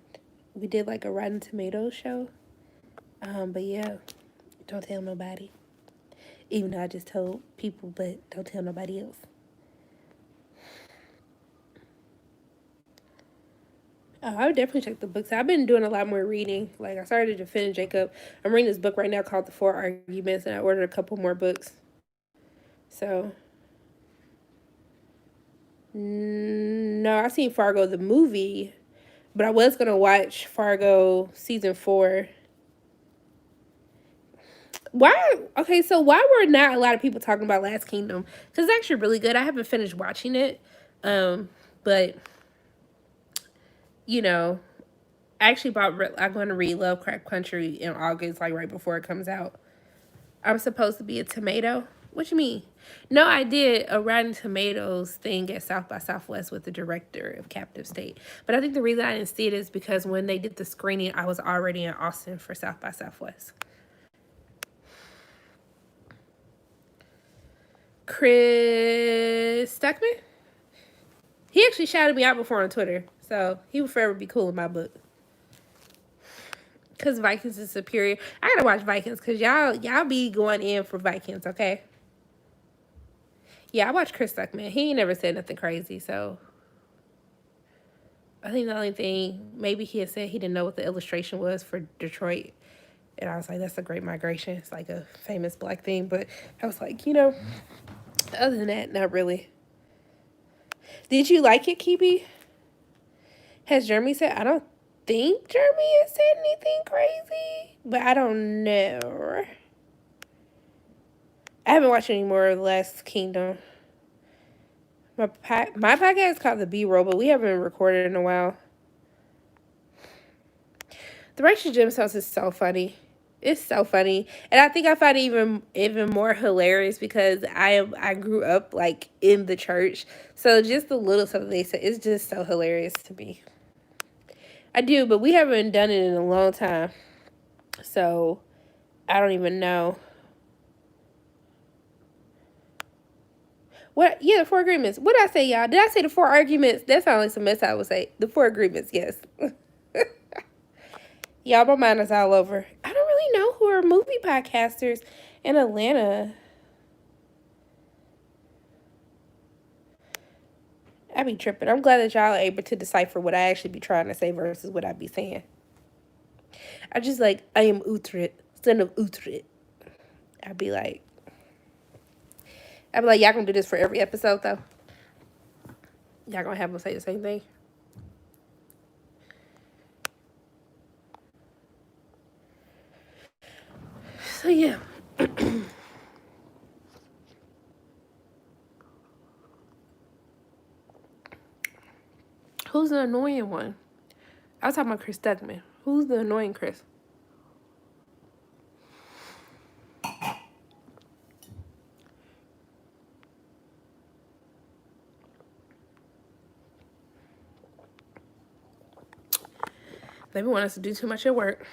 we did like a Rotten Tomatoes show. But yeah, don't tell nobody. Even though I just told people, but don't tell nobody else. I would definitely check the books. I've been doing a lot more reading. Like I started to finish Jacob. I'm reading this book right now called The Four Arguments, and I ordered a couple more books. So, no, I seen Fargo the movie, but I was gonna watch Fargo season 4. Why? Okay, so why were not a lot of people talking about Last Kingdom? Because it's actually really good. I haven't finished watching it, but you know, I actually I'm going to read Lovecraft Country in August, like right before it comes out. I'm supposed to be a tomato. What you mean? No, I did a Rotten Tomatoes thing at South by Southwest with the director of Captive State. But I think the reason I didn't see it is because when they did the screening, I was already in Austin for South by Southwest. Chris Stuckman? He actually shouted me out before on Twitter, so he would forever be cool in my book. Cause Vikings is superior. I gotta watch Vikings because y'all be going in for Vikings, okay? Yeah, I watched Chris Stuckman. He ain't never said nothing crazy, so I think the only thing maybe he had said he didn't know what the illustration was for Detroit. And I was like, that's a great migration. It's like a famous black thing. But I was like, other than that, not really. Did you like it, Kibi? Has Jeremy said? I don't think Jeremy has said anything crazy, but I don't know. I haven't watched any more of The Last Kingdom. My podcast is called The B-Roll, but we haven't recorded in a while. The Righteous Gemstones is so funny. It's so funny, and I think I find it even more hilarious because I grew up like in the church, so just the little stuff they say is just so hilarious to me. I do, but we haven't done it in a long time, so I don't even know. What? Yeah, the 4 agreements. What did I say, y'all? Did I say the 4 arguments? That sounds like some mess I would say. The 4 agreements, yes. Y'all, my mind is all over. I don't really know who are movie podcasters in Atlanta. I be tripping. I'm glad that y'all are able to decipher what I actually be trying to say versus what I be saying. I just like, I am Uhtred, son of Uhtred. I'd be like, y'all gonna do this for every episode though? Y'all gonna have them say the same thing? So yeah. Who's the annoying one? I was talking about Chris Stuckman. Who's the annoying Chris? They want us to do too much at work.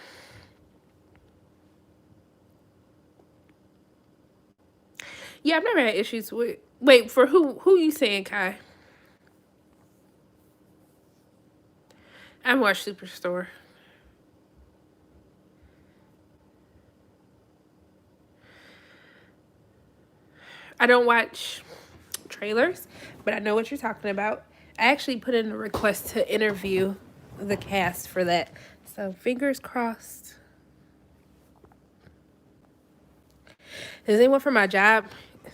Yeah, I've never had issues with. Wait, for who? Who you saying, Kai? I watched Superstore. I don't watch trailers, but I know what you're talking about. I actually put in a request to interview the cast for that. So fingers crossed. Is anyone for my job?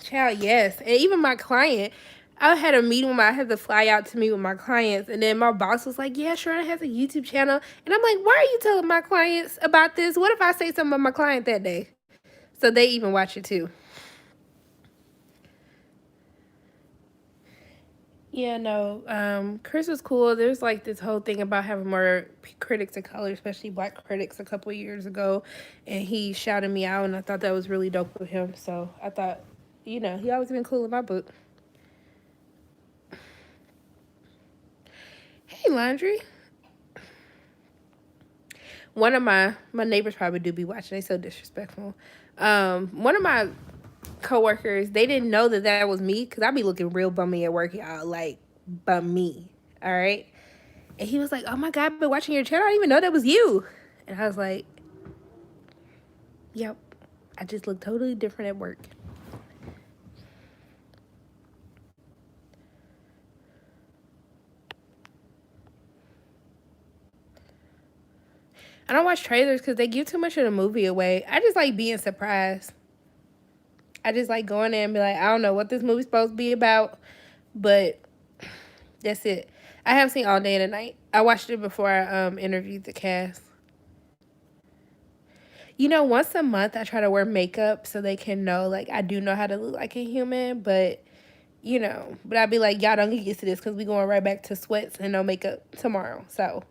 Child, yes. And even my client. I had a meeting with I had to fly out to meet with my clients, and then my boss was like, yeah, Sharona has a YouTube channel. And I'm like, why are you telling my clients about this? What if I say something about my client that day? So they even watch it too. Yeah, no. Chris was cool. There's like this whole thing about having more critics of color, especially black critics, a couple of years ago, and he shouted me out, and I thought that was really dope with him. So I thought, he always been cool in my book. Hey, Laundry. One of my neighbors probably do be watching. They so disrespectful. One of my coworkers, they didn't know that was me because I be looking real bummy at work, y'all, like bummy. All right, and he was like, "Oh my god, I've been watching your channel. I didn't even know that was you." And I was like, "Yep, I just look totally different at work." I don't watch trailers because they give too much of the movie away. I just like being surprised. I just like going there and be like, I don't know what this movie's supposed to be about, but that's it. I have seen All Day and the Night. I watched it before I interviewed the cast. Once a month I try to wear makeup so they can know, like, I do know how to look like a human, but, but I'd be like, y'all don't get used to this because we going right back to sweats and no makeup tomorrow. So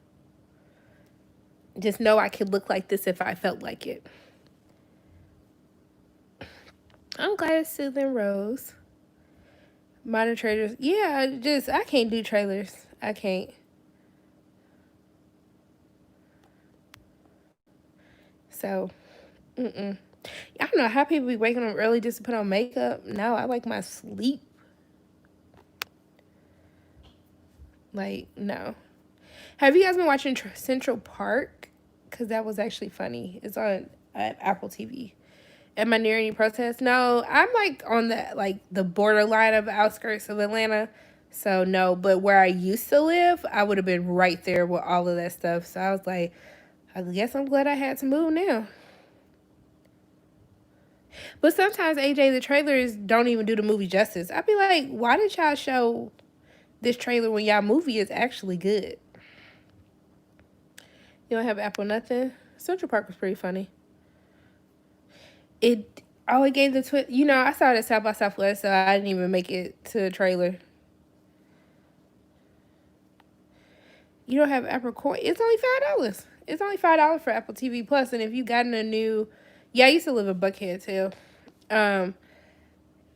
just know I could look like this if I felt like it. I'm glad it's Soothing Rose. Modern trailers. Yeah, I can't do trailers. I can't. So, I don't know how people be waking up early just to put on makeup. No, I like my sleep. Like, no. Have you guys been watching Central Park? Because that was actually funny. It's on Apple TV. Am I near any protests? No, I'm like on the borderline of outskirts of Atlanta. So no, but where I used to live, I would have been right there with all of that stuff. So I was like, I guess I'm glad I had to move now. But sometimes, AJ, the trailers don't even do the movie justice. I'd be like, why did y'all show this trailer when y'all movie is actually good? You don't have Apple nothing? Central Park was pretty funny. Oh, it gave the you know, I saw it at South by Southwest, so I didn't even make it to the trailer. You don't have Apple Coin? It's only $5. It's only $5 for Apple TV Plus, and if you gotten a new, yeah, I used to live in Buckhead too. Um,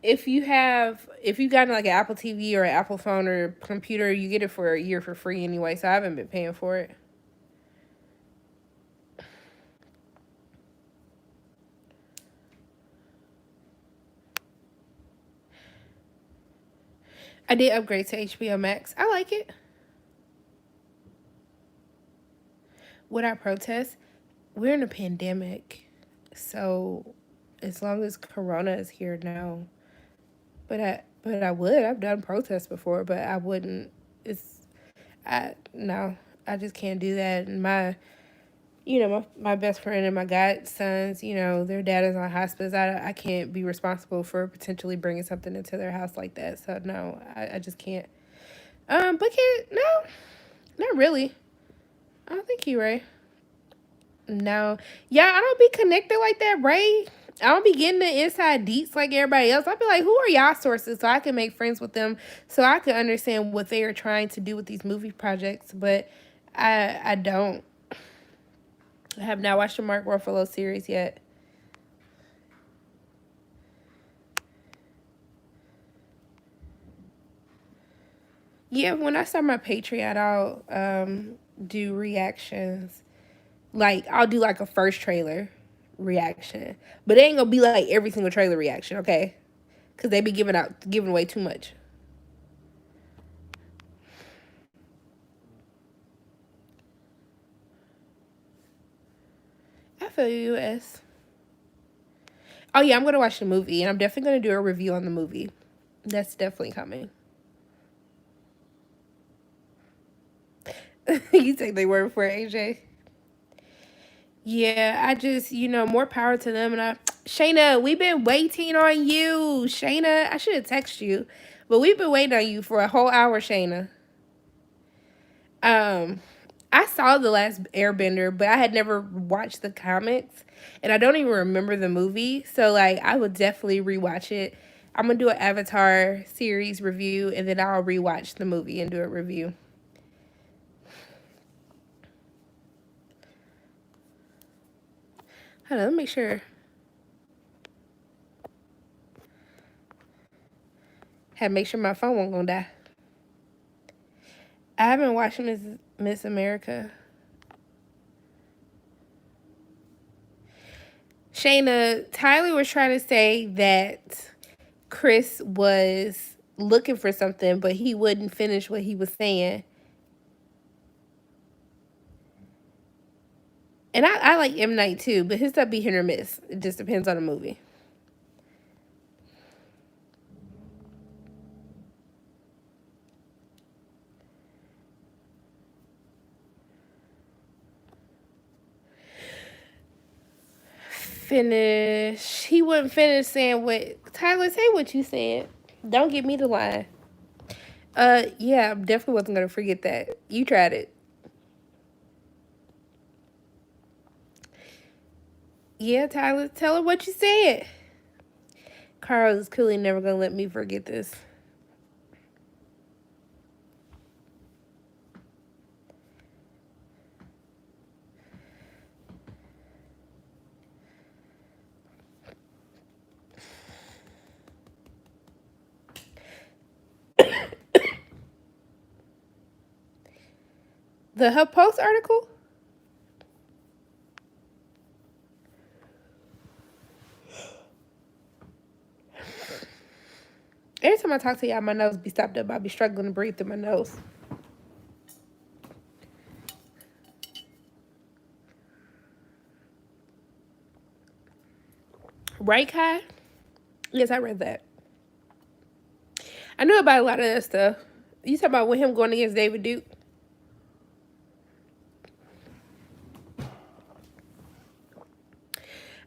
if you gotten like an Apple TV or an Apple phone or computer, you get it for a year for free anyway. So I haven't been paying for it. I did upgrade to HBO Max. I like it. Would I protest? We're in a pandemic, so as long as Corona is here now, but I would. I've done protests before, but I wouldn't. It's I no. I just can't do that. And my best friend and my godsons, their dad is on hospice. I can't be responsible for potentially bringing something into their house like that. So no, I just can't. But no, not really. I don't think you, Ray. No. Yeah, I don't be connected like that, Ray. I don't be getting the inside deets like everybody else. I be like, who are y'all sources so I can make friends with them so I can understand what they are trying to do with these movie projects. But I don't. I have not watched the Mark Ruffalo series yet. Yeah, when I start my Patreon, I'll do reactions. Like I'll do like a first trailer reaction, but it ain't gonna be like every single trailer reaction, okay? Because they be giving away too much. I feel you, S. Oh yeah, I'm gonna watch the movie, and I'm definitely gonna do a review on the movie. That's definitely coming. You take their word for it, AJ. Yeah, I just, more power to them. And Shayna, we've been waiting on you. Shayna, I should have texted you, but we've been waiting on you for a whole hour, Shayna. Um, I saw The Last Airbender, but I had never watched the comics, and I don't even remember the movie. So, like, I would definitely rewatch it. I'm gonna do an Avatar series review, and then I'll rewatch the movie and do a review. Hold on, let me make sure. Had to make sure my phone won't gonna die. I haven't watched Miss America. Shayna, Tyler was trying to say that Chris was looking for something, but he wouldn't finish what he was saying. And I like M. Night too, but his stuff be hit or miss. It just depends on the movie. Finish. He wouldn't finish saying what Tyler, say what you said. Don't get me to lie. Yeah, I definitely wasn't gonna forget that. You tried it. Yeah, Tyler, tell her what you said. Carl is clearly never gonna let me forget this. The HuffPost article? Every time I talk to y'all, my nose be stopped up. I be struggling to breathe through my nose. Right, Kai? Yes, I read that. I knew about a lot of that stuff. You talking about with him going against David Duke?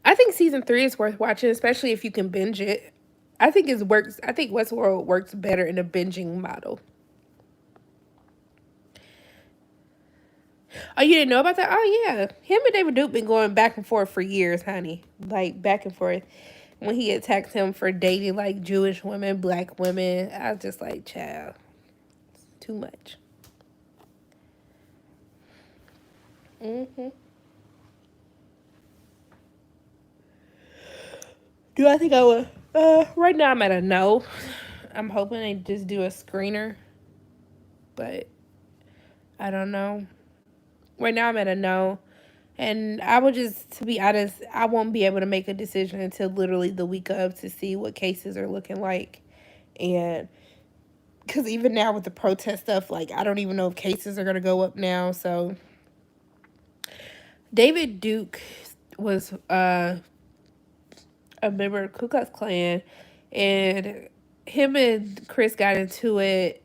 I think season 3 is worth watching, especially if you can binge it. I think it works. I think Westworld works better in a binging model. Oh, you didn't know about that? Oh yeah, him and David Duke been going back and forth for years, honey. Like back and forth. when he attacked him for dating like Jewish women, black women. I was just like, child, too much. Do I think I would? Right now I'm at a no. I'm hoping they just do a screener, but I don't know. Right now I'm at a no. And I would just, to be honest, I won't be able to make a decision until literally the week of to see what cases are looking like. And because even now with the protest stuff, like, I don't even know if cases are going to go up now. So David Duke was a member of Ku Klux Klan, and him and Chris got into it,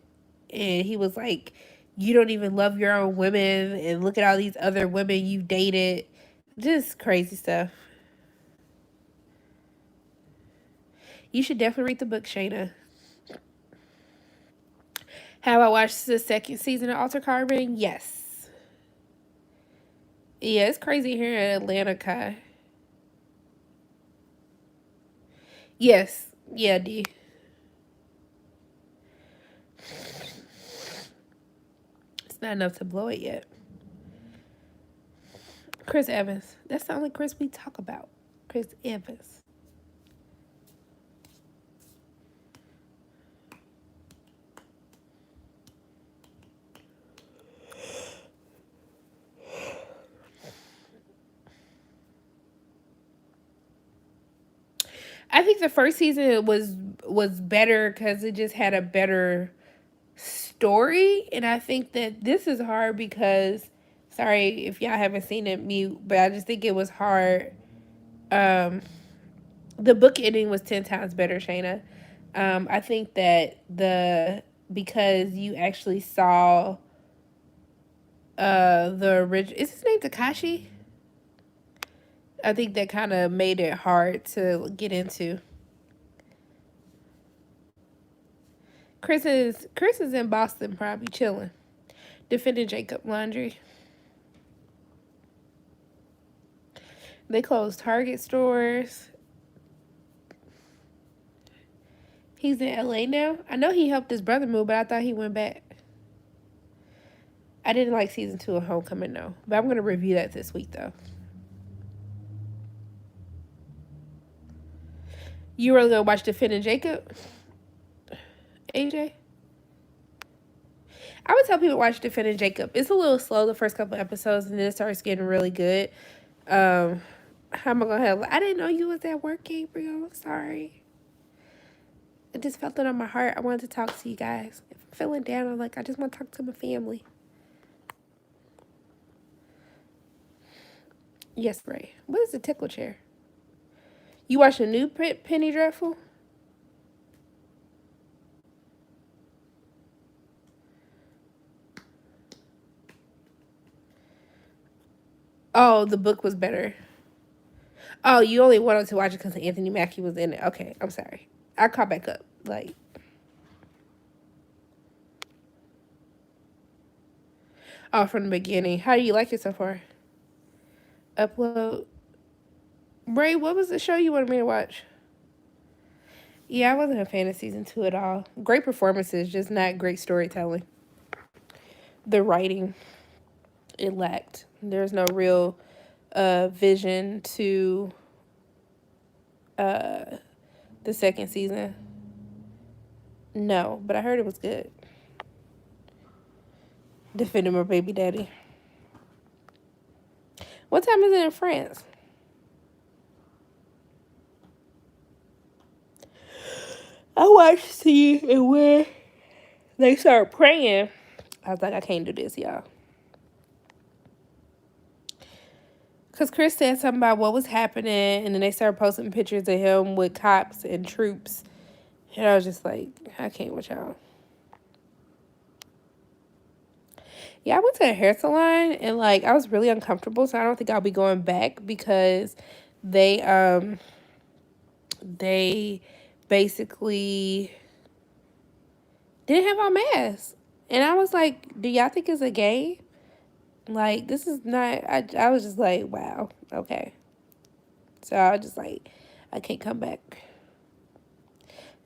and he was like, "You don't even love your own women, and look at all these other women you dated." Just crazy stuff. You should definitely read the book, Shayna. Have I watched the second season of Alter Carbon? Yes. Yeah, it's crazy here in Atlanta, Kai. Yes. Yeah, D. It's not enough to blow it yet. Chris Evans. That's the only Chris we talk about. Chris Evans. I think the first season was better because it just had a better story, and I think that this is hard because, sorry if y'all haven't seen it, mute, but I just think it was hard. The book ending was 10 times better, Shayna. I think that because you actually saw the original, is his name Takashi? I think that kind of made it hard to get into. Chris is in Boston, probably chilling, defending Jacob Laundry. They closed Target stores. He's in LA now. I know he helped his brother move, but I thought he went back. I didn't like season 2 of Homecoming, no, but I'm gonna review that this week though. You really gonna watch Defending Jacob, AJ? I would tell people to watch Defending Jacob. It's a little slow the first couple episodes, and then it starts getting really good. How am I gonna have? I didn't know you was at work, Gabriel. Sorry. I just felt it on my heart. I wanted to talk to you guys. If I'm feeling down, I'm like, I just want to talk to my family. Yes, Ray. What is the tickle chair? You watch the new Penny Dreadful? Oh, the book was better. Oh, you only wanted to watch it because Anthony Mackie was in it. Okay, I'm sorry. I caught back up. Like, oh, from the beginning. How do you like it so far? Upload. Ray, what was the show you wanted me to watch? Yeah, I wasn't a fan of season 2 at all. Great performances, just not great storytelling. The writing, it lacked. There's no real vision to the second season. No, but I heard it was good. Defending my baby daddy. What time is it in France? I watched See and where they started praying. I was like, I can't do this, y'all. Because Chris said something about what was happening, and then they started posting pictures of him with cops and troops. And I was just like, I can't with y'all. Yeah, I went to a hair salon, and, like, I was really uncomfortable, so I don't think I'll be going back because they basically didn't have on masks. And I was like, do y'all think it's a game? Like, this is not, I was just like, wow, okay. So I was just like, I can't come back.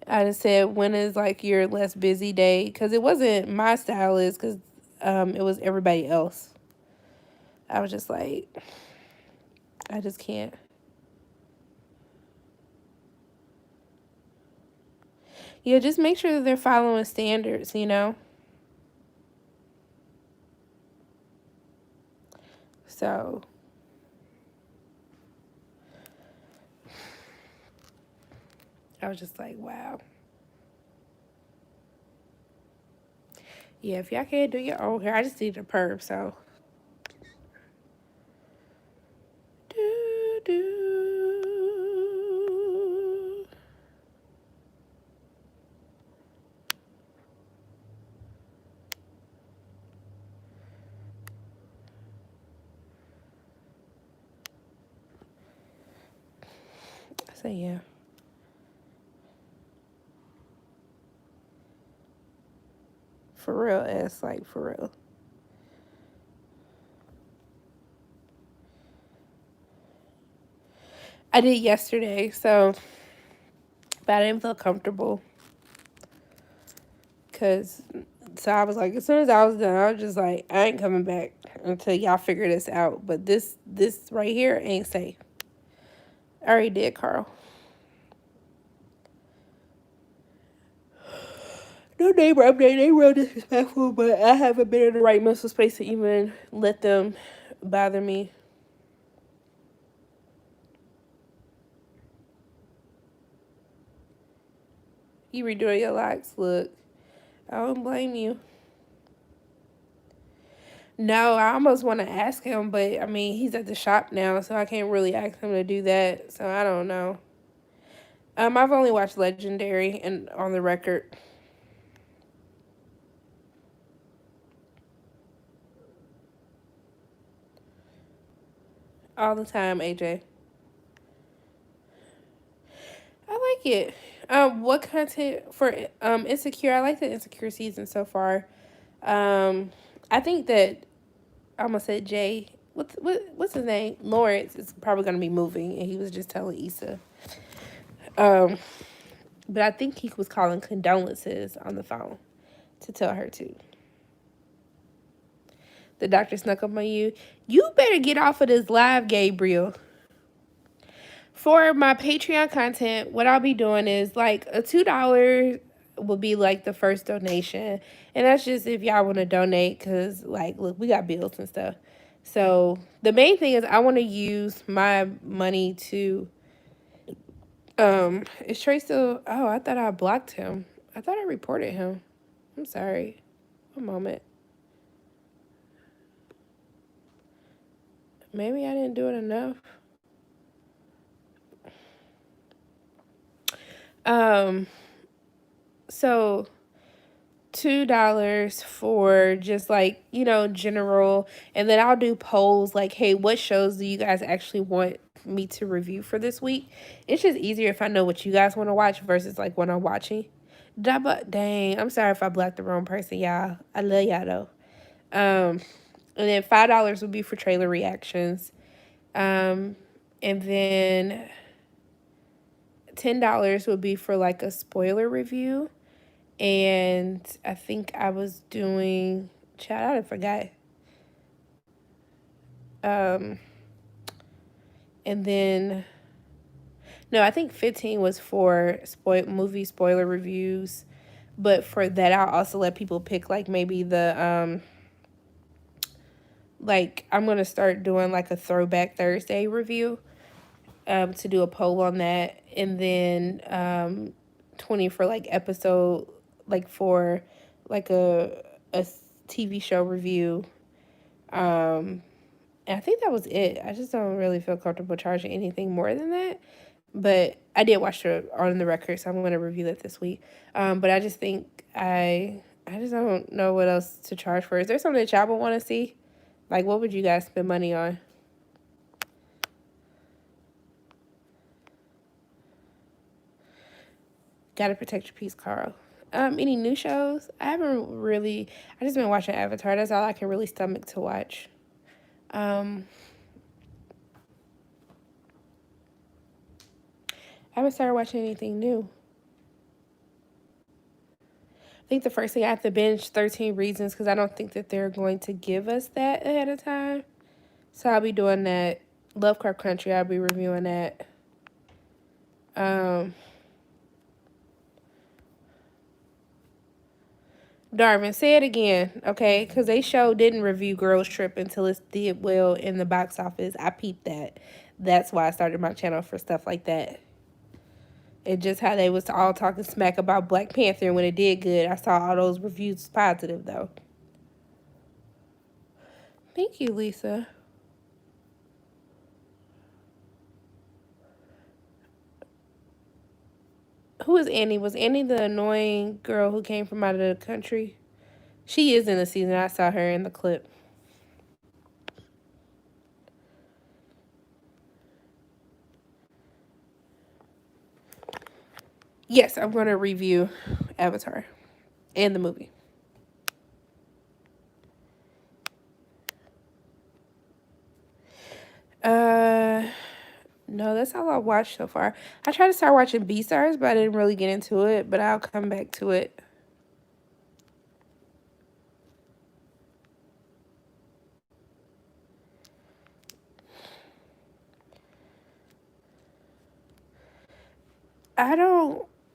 I just said, when is like your less busy day? Because it wasn't my stylist, because it was everybody else. I was just like, I just can't. Yeah, just make sure that they're following standards, you know? So, I was just like, wow. Yeah, if y'all can't do your own hair, I just need a perm, so. Do, do. So, yeah. For real, it's like, for real. I did yesterday, so, but I didn't feel comfortable. Because, so I was like, as soon as I was done, I was just like, I ain't coming back until y'all figure this out. But this right here ain't safe. I already did, Carl. No neighbor update. They real disrespectful, but I haven't been in the right mental space to even let them bother me. You redoing your locks, look. I don't blame you. No, I almost want to ask him, but I mean, he's at the shop now, so I can't really ask him to do that. So I don't know. I've only watched Legendary and On the Record. All the time, AJ. I like it. What content for Insecure? I like the Insecure season so far. I think that I'm gonna say Jay. What's his name? Lawrence is probably gonna be moving, and he was just telling Issa. But I think he was calling condolences on the phone to tell her to. The doctor snuck up on you. You better get off of this live, Gabriel. For my Patreon content, what I'll be doing is like a $2 will be like the first donation. And that's just if y'all want to donate, because like, look, we got bills and stuff. So the main thing is I want to use my money to, is Trey still, oh, I thought I blocked him. I thought I reported him. I'm sorry. One moment. Maybe I didn't do it enough. So $2 for just like, you know, general, and then I'll do polls like, hey, what shows do you guys actually want me to review for this week? It's just easier if I know what you guys want to watch versus like what I'm watching. Dang, I'm sorry if I blocked the wrong person, y'all. I love y'all though. And then $5 would be for trailer reactions. And then $10 would be for like a spoiler review. And I think I was doing, chat, I forgot. And then, no, I think 15 was for movie spoiler reviews. But for that, I'll also let people pick like maybe the, like I'm going to start doing like a Throwback Thursday review. To do a poll on that. And then 20 for like episode, like for like a TV show review. And I think that was it. I just don't really feel comfortable charging anything more than that. But I did watch it On the Record, so I'm going to review that this week. But I just think I just don't know what else to charge for. Is there something that y'all would want to see? Like, what would you guys spend money on? Gotta protect your peace, Carl. Any new shows? I just been watching Avatar. That's all I can really stomach to watch. I haven't started watching anything new. I think the first thing I have to binge 13 Reasons because I don't think that they're going to give us that ahead of time. So I'll be doing that. Lovecraft Country, I'll be reviewing that. Darvin, say it again, okay? Because they didn't review Girls Trip until it did well in the box office. I peeped that. That's why I started my channel for stuff like that. And just how they was all talking smack about Black Panther, and when it did good, I saw all those reviews positive, though. Thank you, Lisa. Who is Annie? Was Annie the annoying girl who came from out of the country? She is in the season. I saw her in the clip. Yes, I'm going to review Avatar and the movie. No, that's all I've watched so far. I tried to start watching Beastars, but I didn't really get into it, but I'll come back to it.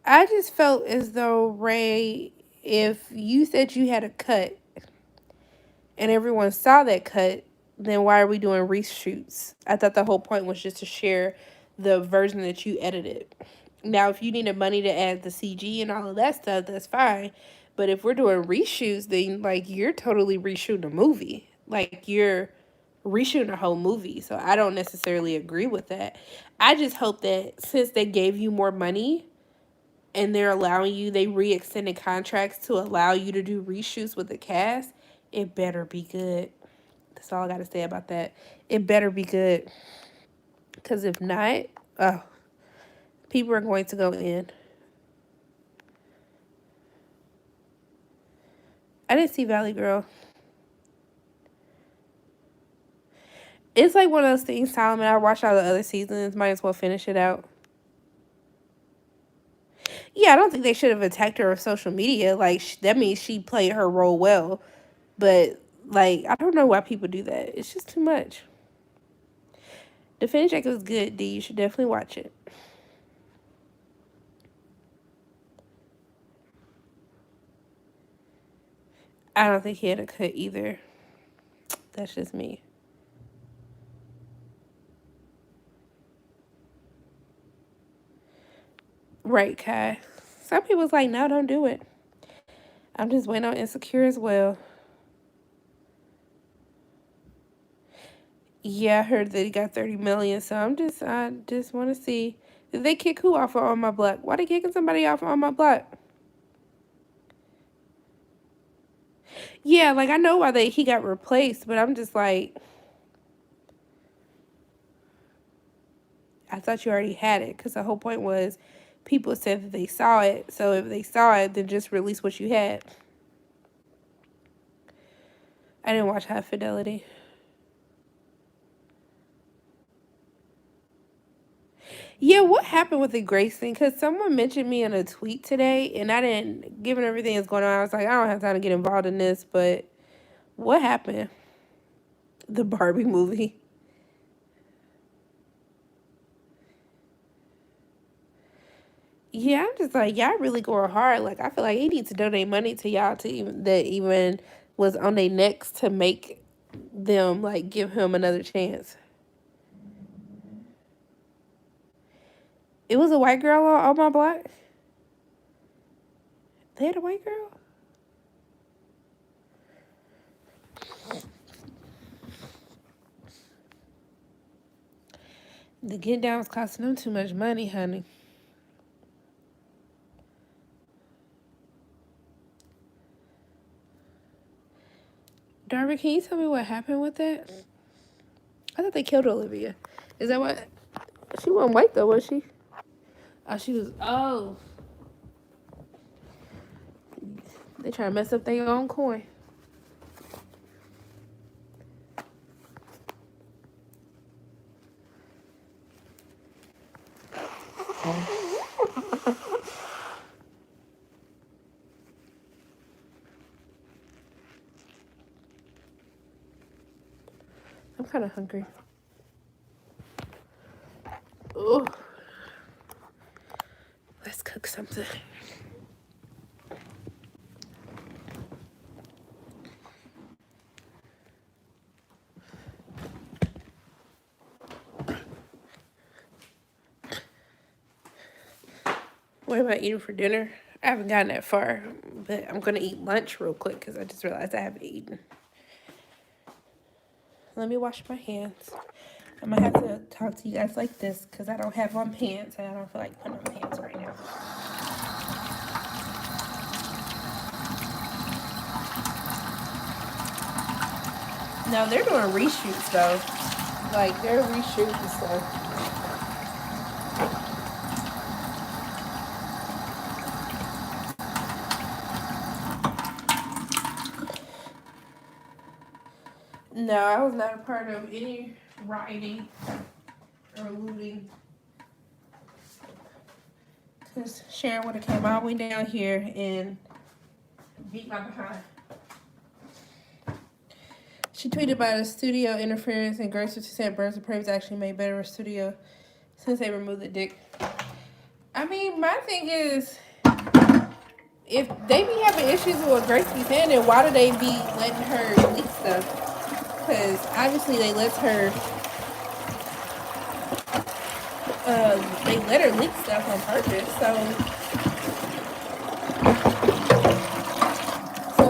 I just felt as though, Ray, if you said you had a cut and everyone saw that cut, then why are we doing reshoots? I thought the whole point was just to share the version that you edited. Now, if you needed money to add the CG and all of that stuff, that's fine. But if we're doing reshoots, then, like, you're totally reshooting a movie. Like, you're reshooting a whole movie. So I don't necessarily agree with that. I just hope that since they gave you more money and they're allowing you, they re-extended contracts to allow you to do reshoots with the cast, it better be good. That's all I got to say about that. It better be good. Because if not, people are going to go in. I didn't see Valley Girl. It's like one of those things, Solomon. I watched all the other seasons. Might as well finish it out. Yeah, I don't think they should have attacked her on social media. Like, that means she played her role well. But, like, I don't know why people do that. It's just too much. Defending Jacob was good, D. You should definitely watch it. I don't think he had a cut either. That's just me. Right, Kai. Some people's like, no, don't do it. I'm just waiting on Insecure as well. Yeah, I heard that he got 30 million, so I just want to see. Did they kick who off of On My Block? Why they kicking somebody off of On My Block? Yeah, like, I know why he got replaced, but I'm just like, I thought you already had it, because the whole point was people said that they saw it, so if they saw it, then just release what you had. I didn't watch High Fidelity. Yeah, what happened with the Grace thing? Because someone mentioned me in a tweet today, and I didn't, given everything that's going on, I was like, I don't have time to get involved in this, but what happened? The Barbie movie. Yeah, I'm just like, y'all really going hard. Like, I feel like he needs to donate money to y'all to even was on their necks to make them, like, give him another chance. It was a white girl on My Block? They had a white girl? The Get Down was costing them too much money, honey. Darby, can you tell me what happened with that? I thought they killed Olivia. Is that what? She wasn't white, though, was she? Oh, she was. Oh. They trying to mess up their own coin. Oh. kind of hungry. Ooh. Let's cook something. What am I eating for dinner? I haven't gotten that far, but I'm going to eat lunch real quick because I just realized I haven't eaten. Let me wash my hands. I'm going to have to talk to you guys like this because I don't have on pants and I don't feel like putting on pants right now. No, they're doing reshoots though. Like, they're reshooting stuff. No, I was not a part of any rioting or looting. Because Sharon would have came all the way down here and beat my behind. She tweeted about a studio interference and Grace said Birds of Prey was actually made better with studio since they removed the dick. I mean, my thing is, if they be having issues with what Grace be saying, then why do they be letting her leak stuff? Because obviously they let her leak stuff on purpose. So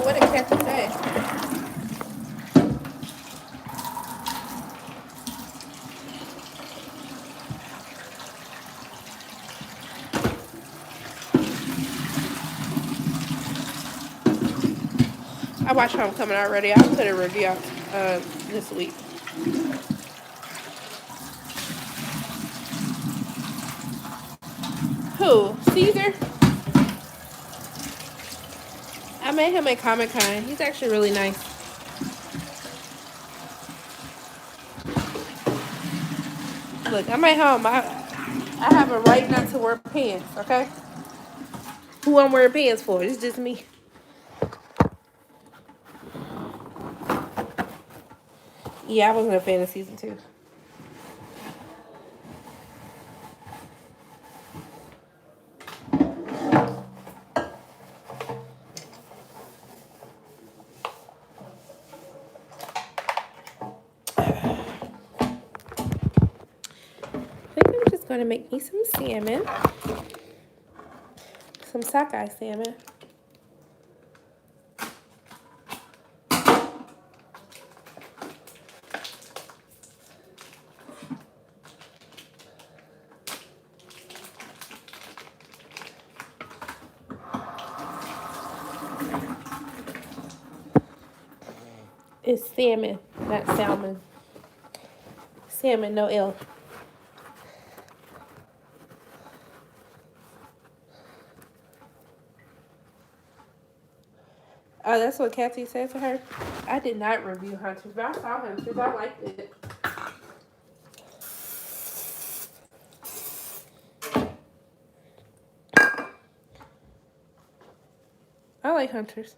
what did Kathy say? I watched Homecoming already. I'll put a review out this week. Who? Caesar? I met him at Comic-Con. He's actually really nice. Look, I'm at home. I have a right not to wear pants, okay? Who I'm wearing pants for? It's just me. Yeah, I wasn't a fan of season 2. I think I'm just gonna make me some salmon. Some sockeye salmon. It's salmon, not salmon. Salmon, no L. Oh, that's what Kathy said to her? I did not review Hunters, but I saw Hunters. I liked it. I like Hunters.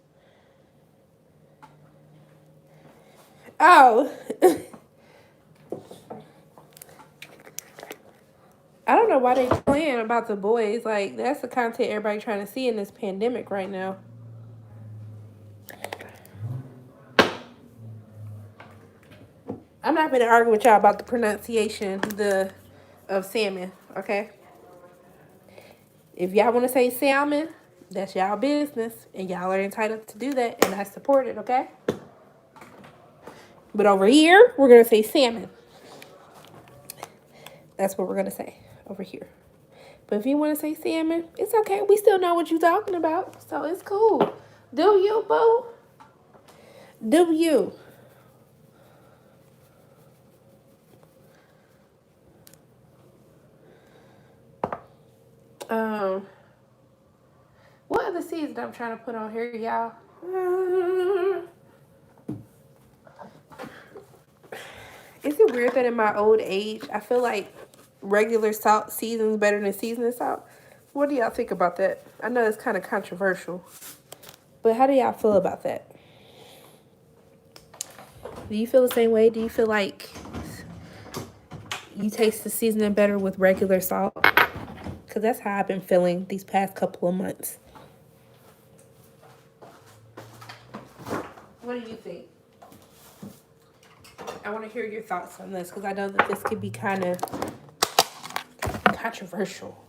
Oh. I don't know why they playing about the boys. Like, that's the content everybody trying to see in this pandemic right now. I'm not going to argue with y'all about the pronunciation of salmon, okay? If y'all want to say salmon, that's y'all business, and y'all are entitled to do that, and I support it, okay? But over here, we're going to say salmon. That's what we're going to say over here. But if you want to say salmon, it's okay. We still know what you're talking about, so it's cool. Do you, boo? Do you? What other season I'm trying to put on here, y'all? Is it weird that in my old age, I feel like regular salt season's better than seasoning salt? What do y'all think about that? I know it's kind of controversial, but how do y'all feel about that? Do you feel the same way? Do you feel like you taste the seasoning better with regular salt? Because that's how I've been feeling these past couple of months. What do you think? I want to hear your thoughts on this because I know that this could be kind of controversial.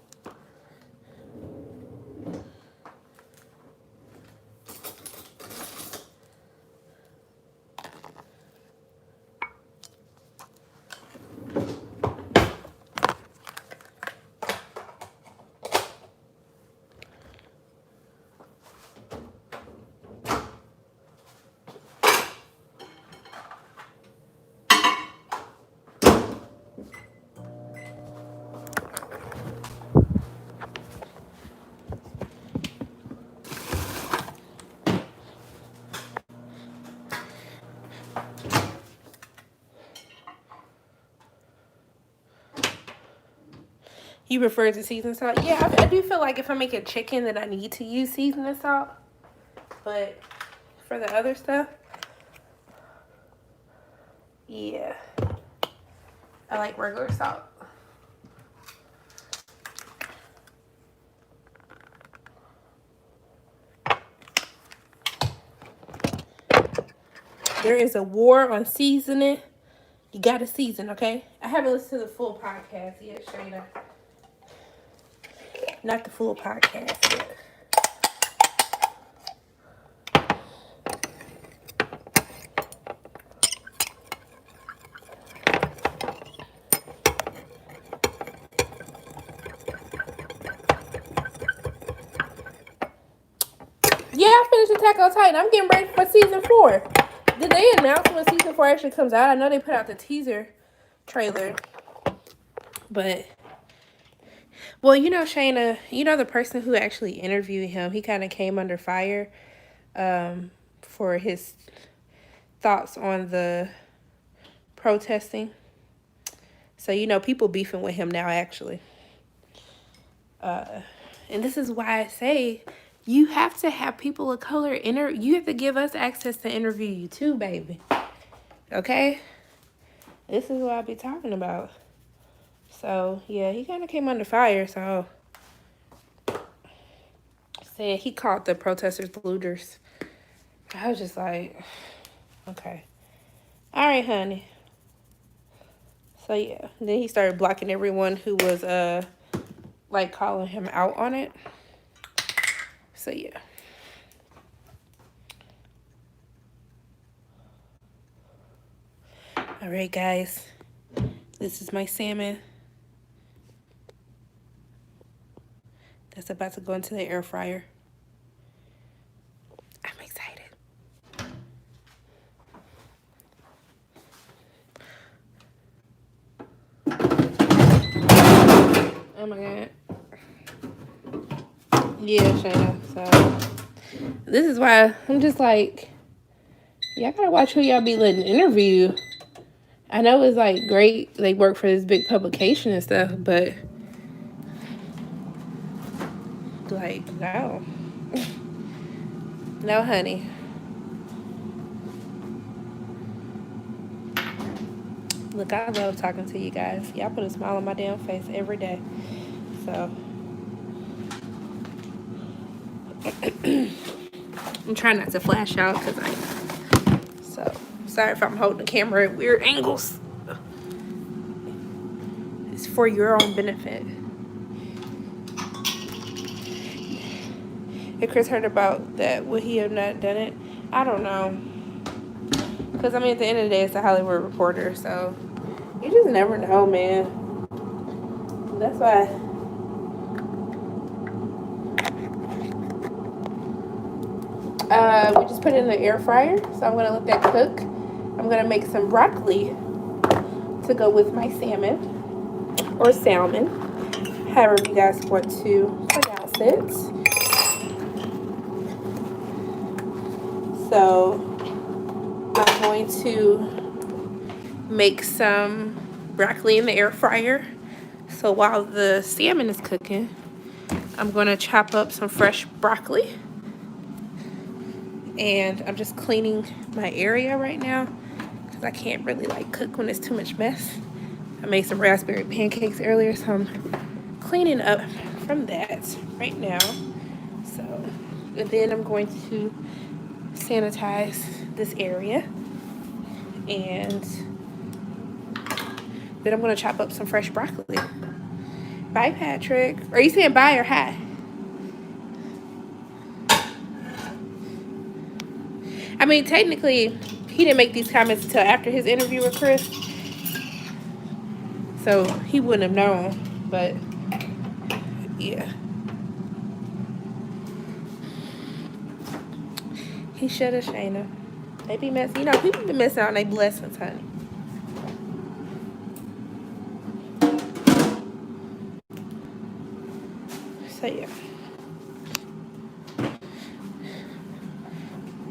You prefer to season salt? Yeah, I do feel like if I make a chicken that I need to use seasoning salt. But for the other stuff, yeah, I like regular salt. There is a war on seasoning. You gotta season, okay? I haven't listened to the full podcast yet, Shayna. Not the full podcast yet. Yeah, I finished Attack on Titan. I'm getting ready for season 4. Did they announce when season 4 actually comes out? I know they put out the teaser trailer. But, well, you know, Shayna, you know the person who actually interviewed him, he kind of came under fire for his thoughts on the protesting. So, you know, people beefing with him now, actually. And this is why I say you have to have people of color you have to give us access to interview you too, baby. Okay? This is what I be talking about. So, yeah, he kind of came under fire, so saying he called the protesters looters. I was just like, okay. All right, honey. So, yeah. Then he started blocking everyone who was, like, calling him out on it. So, yeah. All right, guys. This is my salmon. That's about to go into the air fryer. I'm excited. Oh my God. Yeah, Shayna. So, this is why I'm just like, y'all gotta watch who y'all be letting interview. I know it's like great, they work for this big publication and stuff, but like, no. No, honey. Look, I love talking to you guys. Y'all put a smile on my damn face every day. So, I'm trying not to flash out so, sorry if I'm holding the camera at weird angles. It's for your own benefit. If Chris heard about that, would he have not done it? I don't know. Because, I mean, at the end of the day, it's a Hollywood Reporter, so you just never know, man. That's why. We just put it in the air fryer, so I'm going to let that cook. I'm going to make some broccoli to go with my salmon, or salmon, however you guys want to pronounce it. So I'm going to make some broccoli in the air fryer. So while the salmon is cooking, I'm going to chop up some fresh broccoli. And I'm just cleaning my area right now because I can't really like cook when it's too much mess. I made some raspberry pancakes earlier, so I'm cleaning up from that right now. So, and then I'm going to sanitize this area, and then I'm going to chop up some fresh broccoli. Bye, Patrick. Are you saying bye or hi? I mean, technically, he didn't make these comments until after his interview with Chris, so he wouldn't have known, but yeah. He should have, Shayna. They be messing. You know, people be messing out on their blessings, honey. So, yeah.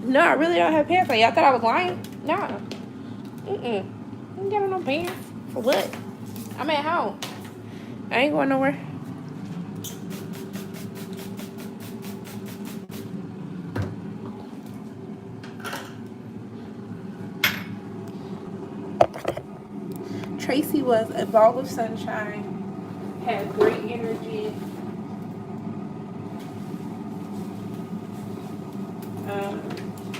No, I really don't have pants on. Y'all thought I was lying? No. I ain't got no pants. For what? I'm at home. I ain't going nowhere. Tracy was a ball of sunshine, had great energy.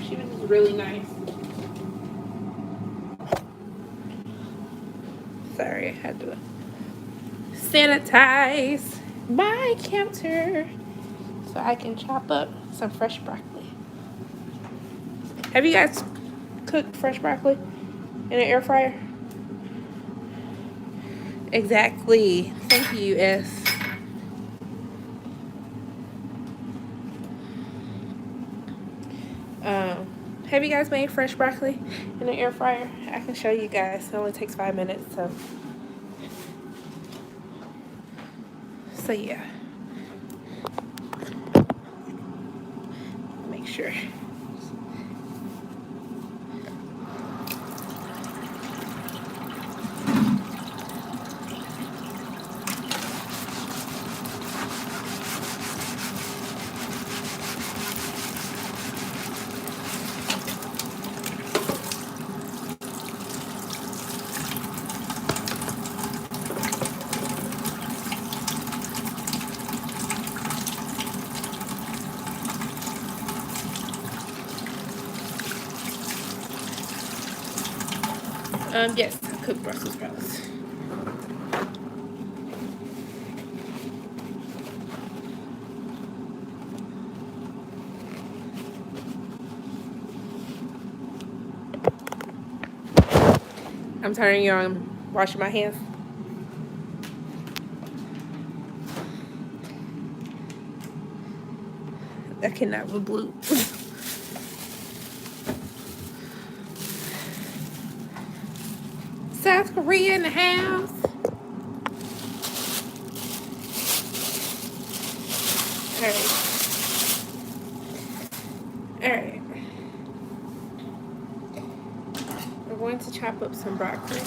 She was just really nice. Sorry, I had to sanitize my counter so I can chop up some fresh broccoli. Have you guys cooked fresh broccoli in an air fryer? Exactly. Thank you, S. Have you guys made fresh broccoli in an air fryer? I can show you guys. It only takes 5 minutes, so yeah. Make sure. Yes, I cook Brussels sprouts. I'm turning you on, washing my hands. I cannot be blue. South Korea in the house. Alright. We're going to chop up some broccoli.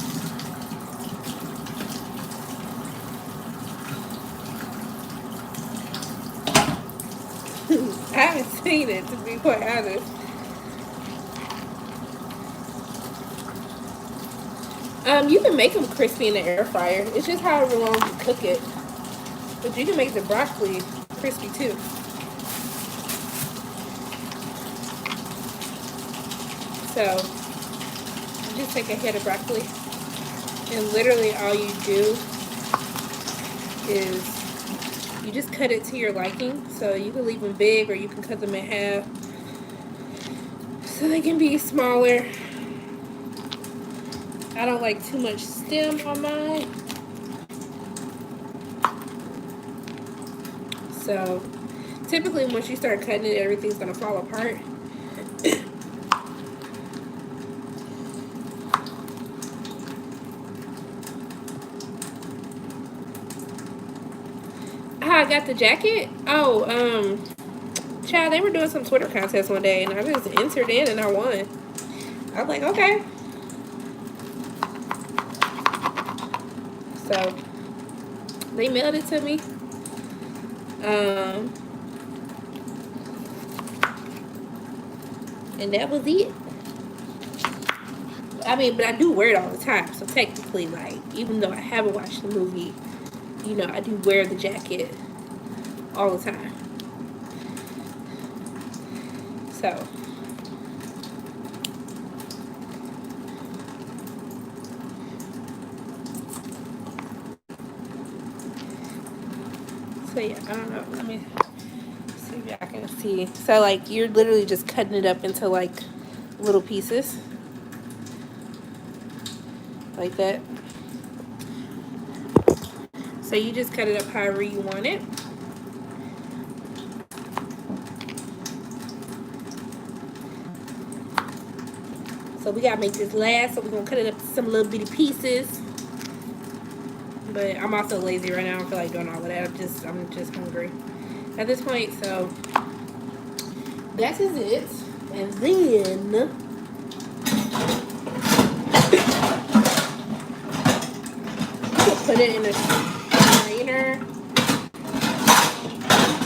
I haven't seen it, to be quite honest. You can make them crispy in the air fryer. It's just however long you cook it. But you can make the broccoli crispy too. So, you just take a head of broccoli, and literally all you do is you just cut it to your liking. So you can leave them big or you can cut them in half so they can be smaller. I don't like too much stem on mine. So typically once you start cutting it, everything's gonna fall apart. How I got the jacket? Oh, child, they were doing some Twitter contest one day and I just entered in and I won. I was like, okay. So they mailed it to me. And that was it. I mean, but I do wear it all the time. So technically, like, even though I haven't watched the movie, you know, I do wear the jacket all the time. So yeah, I don't know. Let me see if I can see. So like, you're literally just cutting it up into like little pieces, like that. So you just cut it up however you want it. So we gotta make this last. So we're gonna cut it up to some little bitty pieces. But I'm also lazy right now. I don't feel like doing all of that. I'm just hungry at this point. So that is it. And then put it in a strainer.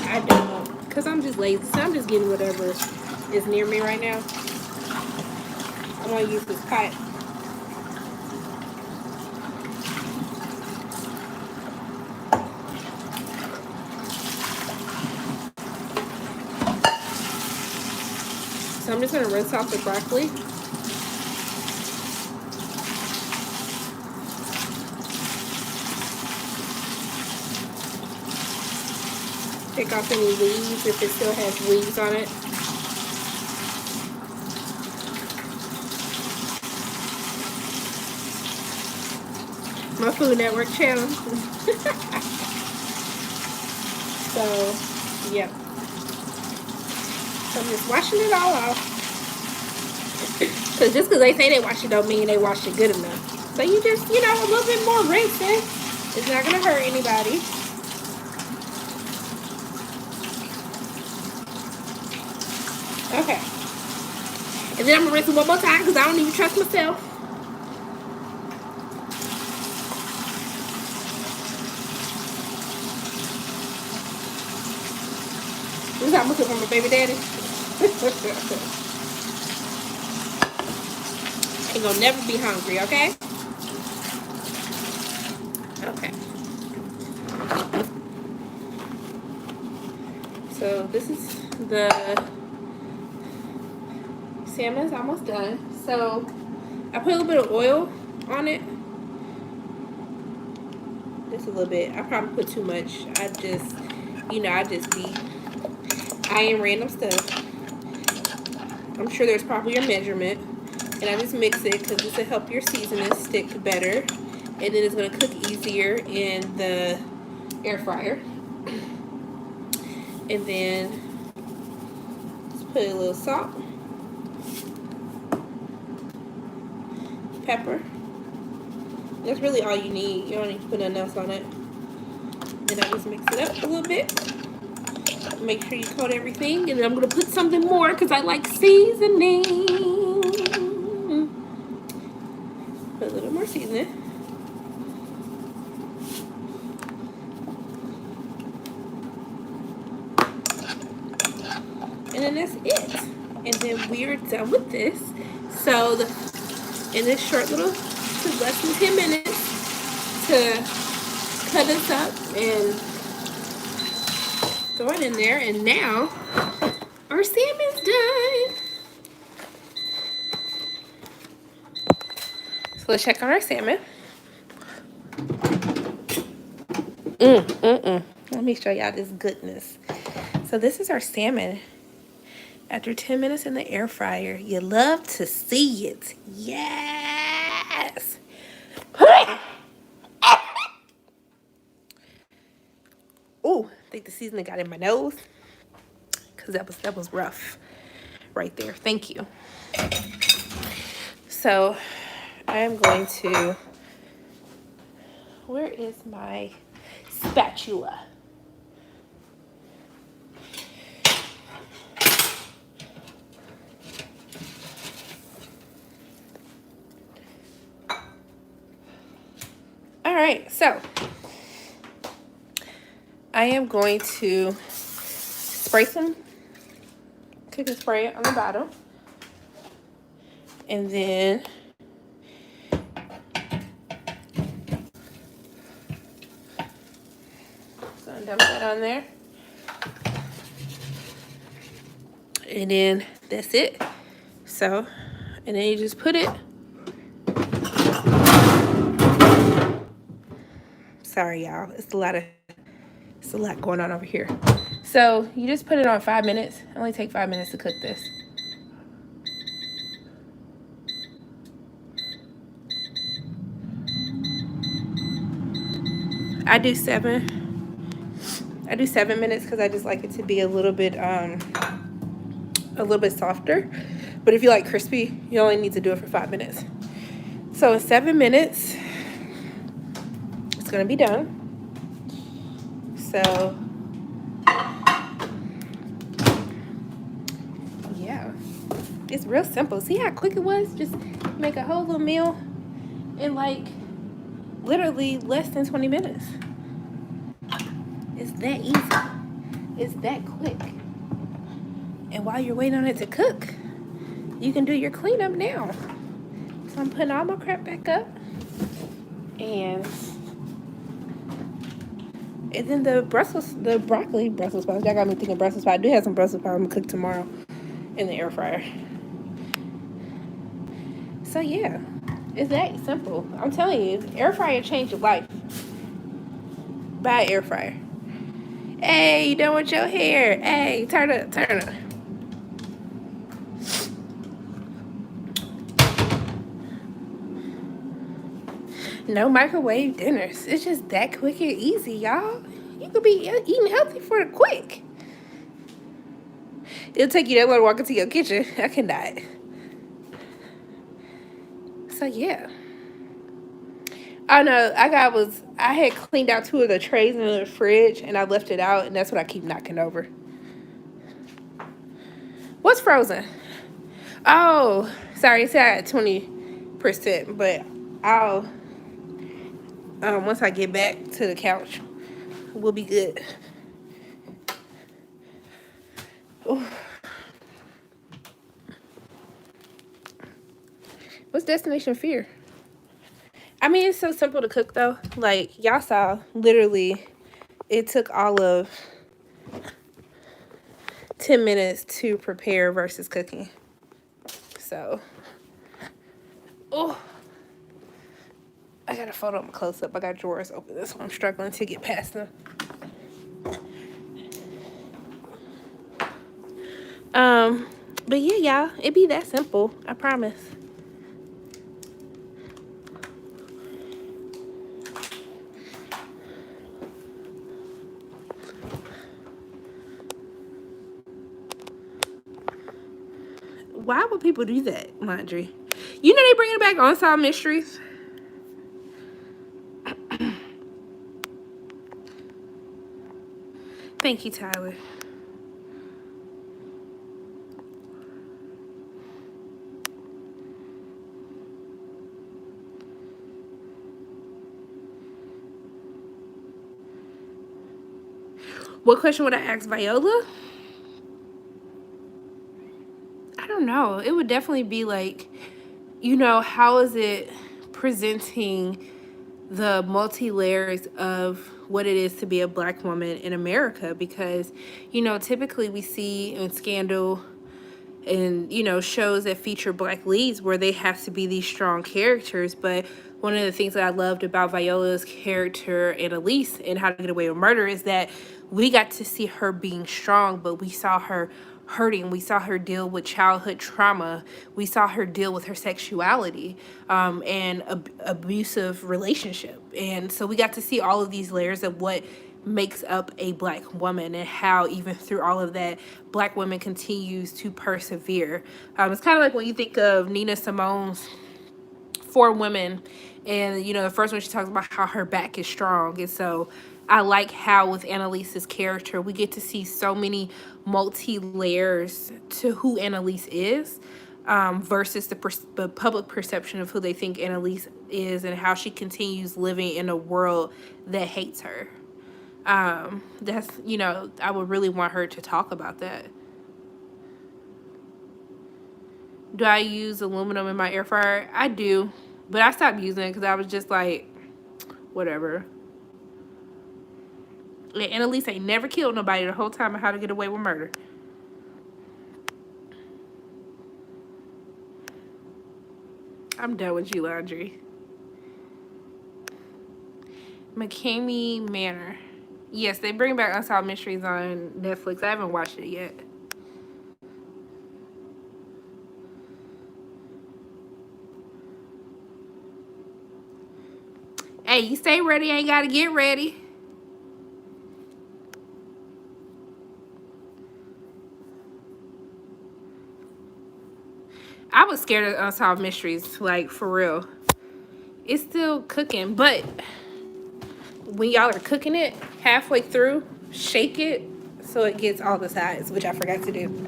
I don't, because I'm just lazy. So I'm just getting whatever is near me right now. I'm gonna use this pot. So I'm just gonna rinse off the broccoli. Take off any leaves if it still has leaves on it. My Food Network channel. So, yep. So I'm just washing it all off. Because just because they say they wash it don't mean they wash it good enough. So you just, you know, a little bit more rinsing. It's not going to hurt anybody. Okay. And then I'm going to rinse it one more time because I don't even trust myself. This is how I'm looking for my baby daddy. Ain't gonna never be hungry, okay? Okay. So this is the salmon's almost done. So I put a little bit of oil on it. Just a little bit. I probably put too much. I just be eyeing random stuff. I'm sure there's probably a measurement. And I just mix it because this will help your seasoning stick better. And then it's going to cook easier in the air fryer. And then just put a little salt, pepper. That's really all you need. You don't need to put nothing else on it. Then I just mix it up a little bit. Make sure you coat everything. And then I'm going to put something more because I like seasoning. Put a little more seasoning. And then that's it. And then we're done with this. So in this short little, less than 10 minutes to cut this up and throw it in there. And now our salmon's done. So let's check on our salmon. Let me show y'all this goodness. So this is our salmon. After 10 minutes in the air fryer, you love to see it. Yes. Oh, I think the seasoning got in my nose because that was rough right there. Thank you. So I am going to, where is my spatula? All right, so I am going to spray some cooking spray on the bottom. And then dump that on there. And then that's it. So, and then you just put it. Sorry, y'all. It's a lot going on over here. So you just put it on 5 minutes. It only take 5 minutes to cook this. I do 7 minutes because I just like it to be a little bit softer. But if you like crispy, you only need to do it for 5 minutes. So in 7 minutes, it's gonna be done. So yeah, it's real simple. See how quick it was? Just make a whole little meal in like literally less than 20 minutes. It's that easy. It's that quick. And while you're waiting on it to cook, you can do your cleanup now. So I'm putting all my crap back up. And then the broccoli Brussels sprouts. That got me thinking Brussels sprouts. I do have some Brussels sprouts I'm gonna cook tomorrow in the air fryer. So yeah, it's that simple. I'm telling you, air fryer changed your life. Buy air fryer. Hey, you done with your hair? Hey, turn up. No microwave dinners. It's just that quick and easy, y'all. You could be eating healthy for the quick. It'll take you that long to walk into your kitchen. I cannot. So yeah. Oh no, I had cleaned out 2 of the trays in the fridge and I left it out, and that's what I keep knocking over. What's frozen? Oh, sorry, it's at 20%, but I'll once I get back to the couch, we'll be good. Ooh. What's Destination Fear? I mean, it's so simple to cook though. Like y'all saw, literally, it took all of 10 minutes to prepare versus cooking. So, oh, I got a photo of my close up. I got drawers open. This one I'm struggling to get past them. But yeah, y'all, it be that simple. I promise. Why would people do that, Laundry? You know they bringing back Unsolved Mysteries. Thank you, Tyler. What question would I ask Viola? I don't know. It would definitely be like, how is it presenting the multi-layers of what it is to be a Black woman in America? Because, typically we see in Scandal and, shows that feature Black leads where they have to be these strong characters. But one of the things that I loved about Viola's character, Annalise, in How to Get Away with Murder is that we got to see her being strong, but we saw her hurting. We saw her deal with childhood trauma. We saw her deal with her sexuality and abusive relationship. And so we got to see all of these layers of what makes up a Black woman and how even through all of that, Black women continues to persevere. It's kind of like when you think of Nina Simone's For Women, and the first one she talks about how her back is strong. And so I like how with Annalise's character we get to see so many multi-layers to who Annalise is, versus the public perception of who they think Annalise is, and how she continues living in a world that hates her. That's, I would really want her to talk about that. Do I use aluminum in my air fryer? I do, but I stopped using it because I was just like, whatever. And Annalise ain't never killed nobody the whole time of How to Get Away with Murder. I'm done with you, Laundry. McCamey Manor. Yes, they bring back Unsolved Mysteries on Netflix. I haven't watched it yet. Hey, you stay ready, ain't gotta get ready. I was scared of Unsolved Mysteries, like, for real. It's still cooking, but when y'all are cooking it, halfway through, shake it so it gets all the sides, which I forgot to do.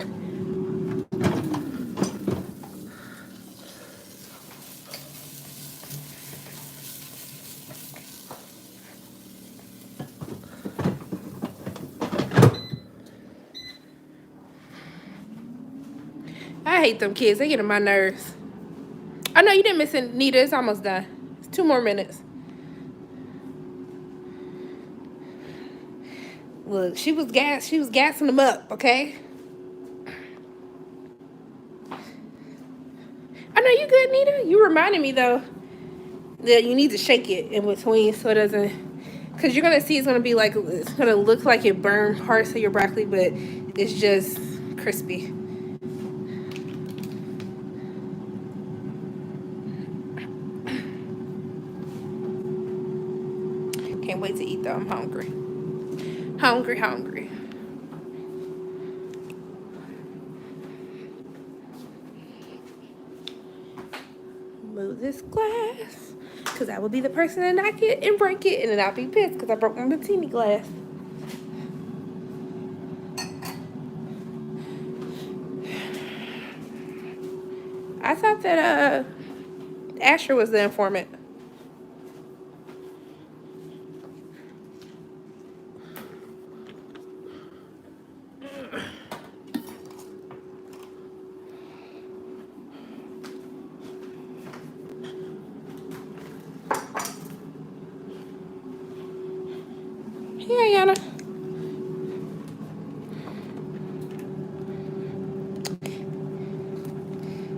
I hate them kids. They get on my nerves. Oh, no, you didn't miss it, Nita. It's almost done. It's 2 more minutes. Look, she was gassing them up, okay? I know you good, Nita. You reminded me, though, that you need to shake it in between so it doesn't... Because you're going to see it's going to be like... It's going to look like it burned parts of your broccoli, but it's just crispy. Can't wait to eat, though. I'm hungry. Hungry. Move this glass, because I will be the person to knock it and break it, and then I'll be pissed because I broke my martini glass. I thought that Asher was the informant. Here, Yana.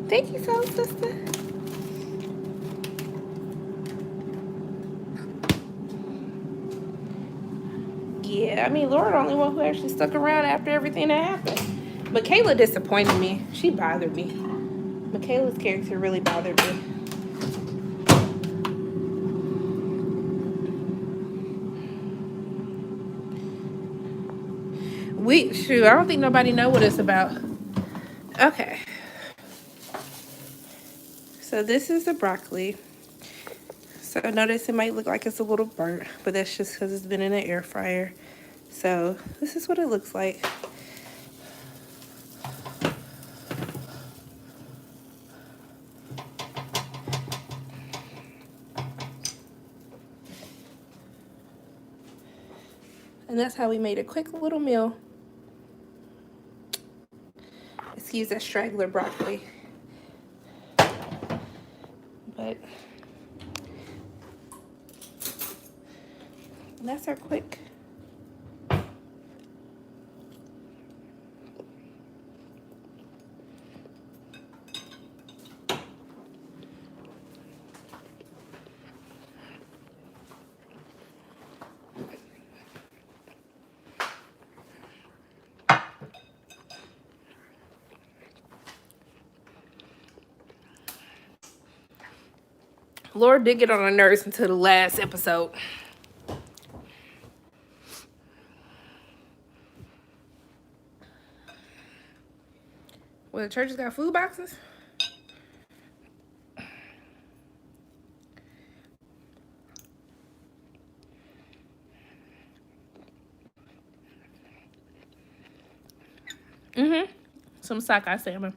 Thank you, so sister. Yeah, I mean, Laura the only one who actually stuck around after everything that happened. Michaela disappointed me. She bothered me. Michaela's character really bothered me. Shoot, I don't think nobody know what it's about. Okay. So this is the broccoli. So notice it might look like it's a little burnt, but that's just because it's been in an air fryer. So this is what it looks like. And that's how we made a quick little meal. Excuse that straggler broccoli. But that's our quick. Laura did get on her nerves until the last episode. Well, the church has got food boxes? Some sockeye salmon.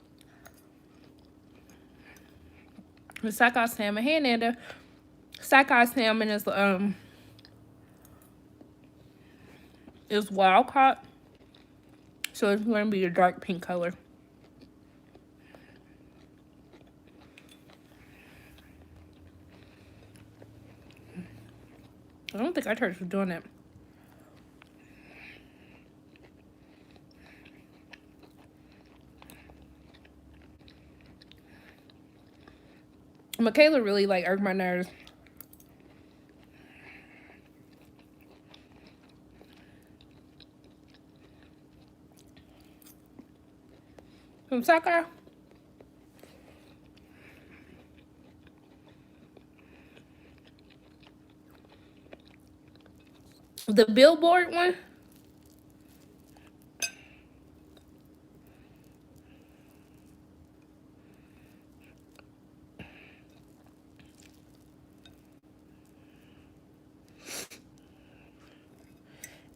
The sockeye salmon. Hey, Nanda. Sockeye salmon is wild caught. So it's going to be a dark pink color. I don't think our church was doing that. Michaela really like irked my nerves. From soccer. The billboard one.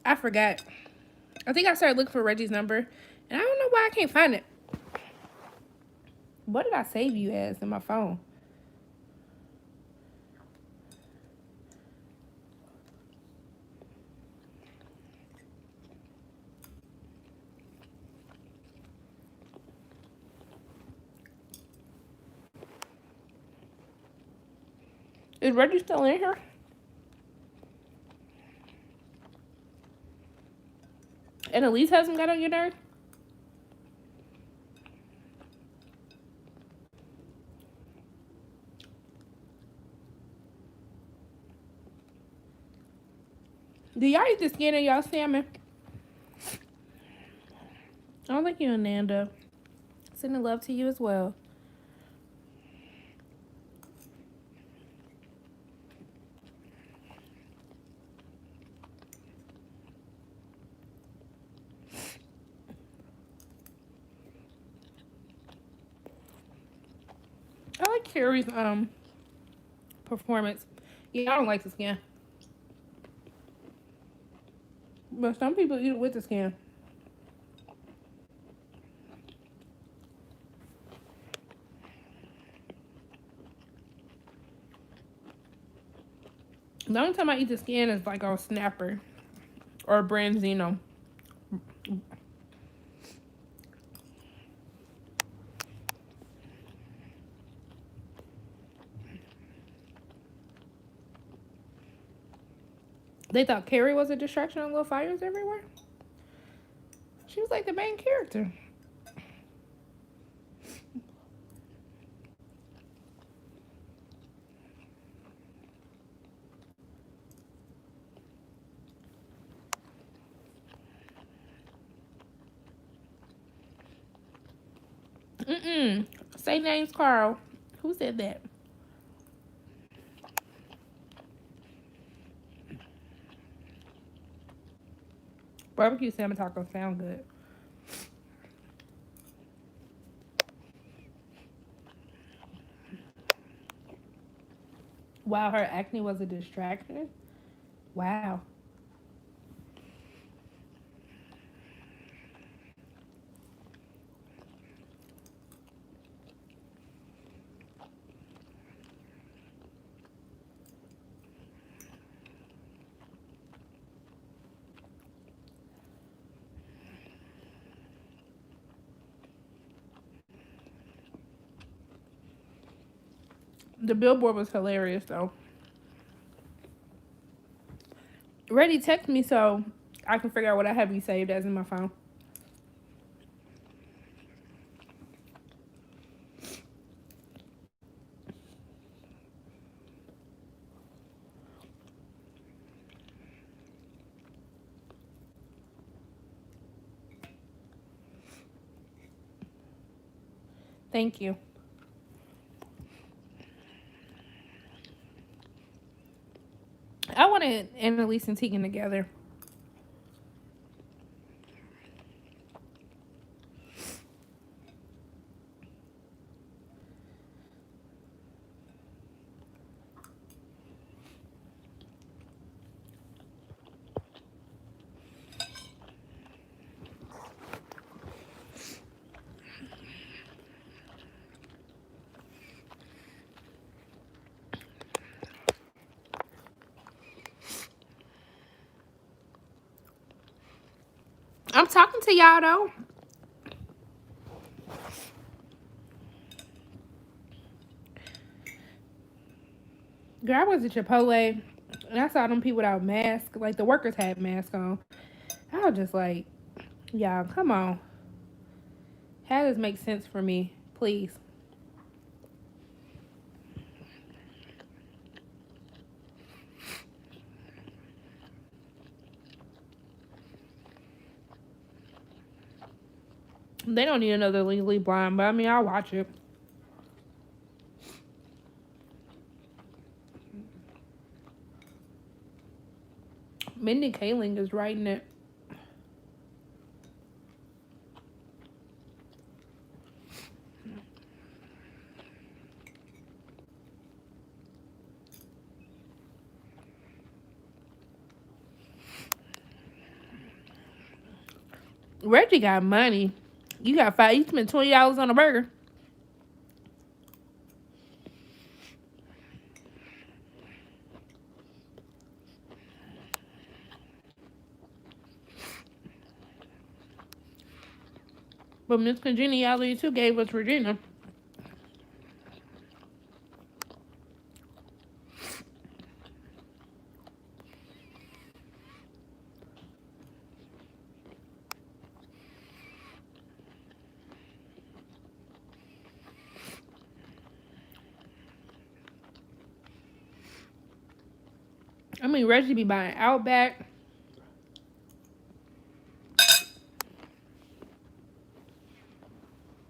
I forgot. I think I started looking for Reggie's number, and I don't know why I can't find it. What did I save you as in my phone? Is Reggie still in here? And Elise hasn't got on your nerve? Do y'all eat the skin of y'all salmon? I don't think you and Nanda. Sending love to you as well. I like Carrie's performance. Yeah, I don't like the skin. But some people eat it with the skin. The only time I eat the skin is like on Snapper or Branzino. They thought Carrie was a distraction on Little Fires Everywhere. She was like the main character. Say names, Carl. Who said that? Barbecue salmon tacos sound good. Wow, her acne was a distraction. Wow. The billboard was hilarious though. Ready, text me so I can figure out what I have you saved as in my phone. Thank you. I wanted Annalise and Tegan together. I'm talking to y'all though. Girl, I was at Chipotle and I saw them people without masks. Like the workers had masks on. I was just like, y'all, come on. How does this make sense for me? Please. They don't need another Legally Blonde, but I mean, I'll watch it. Mindy Kaling is writing it. Reggie got money. You got five. You spent $20 on a burger. But Miss Congeniality too gave us Regina. I mean, Reggie be buying Outback.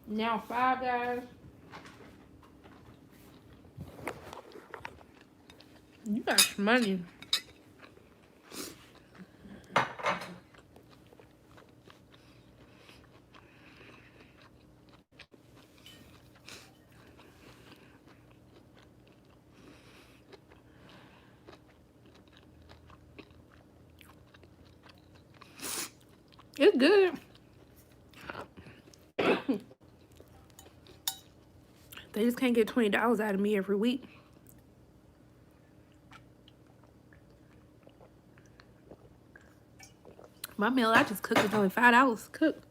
Now Five Guys. You got some money. It's good. They just can't get $20 out of me every week. My meal I just cooked is only $5 to cook.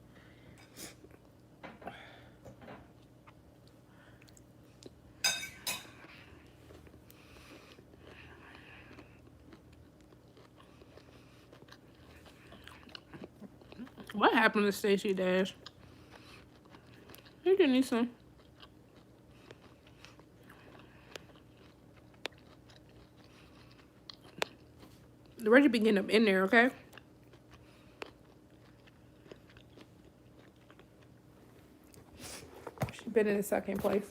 What happened to Stacey Dash? You didn't need some. The Reggie be getting up in there, okay? She's been in the second place.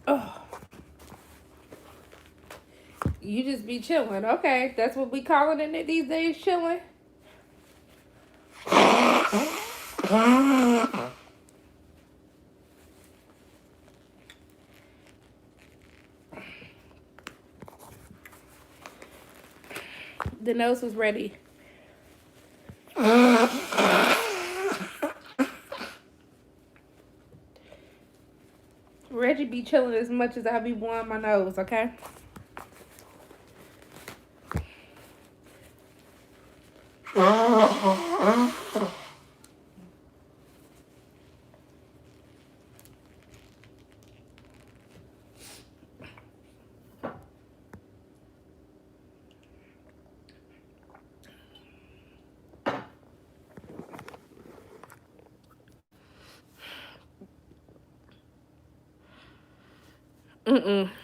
Oh. You just be chilling. Okay, that's what we calling it these days, chilling. The nose was ready. Reggie be chilling as much as I be blowing my nose, okay?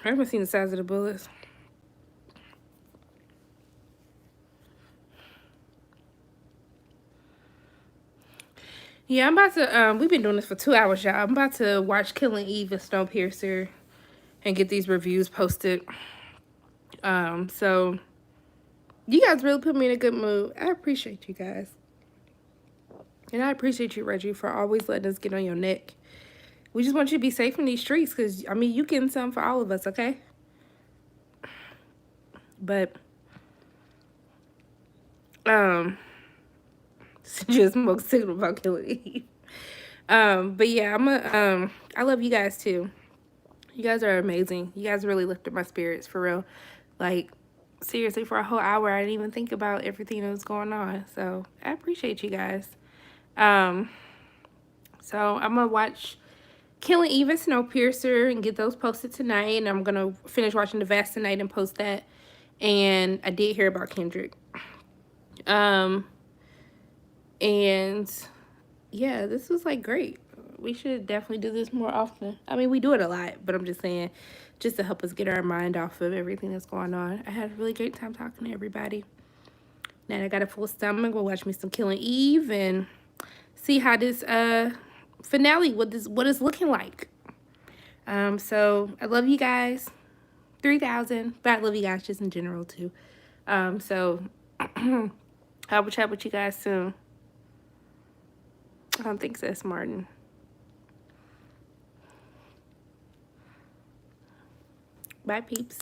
I haven't seen the size of the bullets. Yeah, I'm about to, we've been doing this for 2 hours, y'all. I'm about to watch Killing Eve and Snowpiercer and get these reviews posted. So you guys really put me in a good mood. I appreciate you guys. And I appreciate you, Reggie, for always letting us get on your neck. We just want you to be safe in these streets because, I mean, you getting something for all of us, okay? But, just smoke signal about Killing Eve. But yeah, I love you guys too. You guys are amazing. You guys really lifted my spirits, for real. Like, seriously, for a whole hour, I didn't even think about everything that was going on. So, I appreciate you guys. So, I'm going to watch Killing Eve and Snowpiercer and get those posted tonight. And I'm going to finish watching The Vast tonight and post that. And I did hear about Kendrick. And yeah, this was like great. we should definitely do this more often. I mean, we do it a lot, but I'm just saying, just to help us get our mind off of everything that's going on. I had a really great time talking to everybody. Now I got a full stomach. We'll watch me some Killing Eve and see how this finale, what it's looking like. So I love you guys. 3,000, but I love you guys just in general too. So I will chat with you guys soon. I don't think so, that's Martin. Bye, peeps.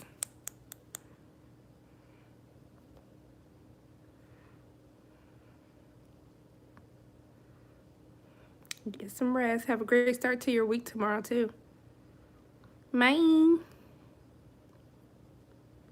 Get some rest. Have a great start to your week tomorrow, too. Bye.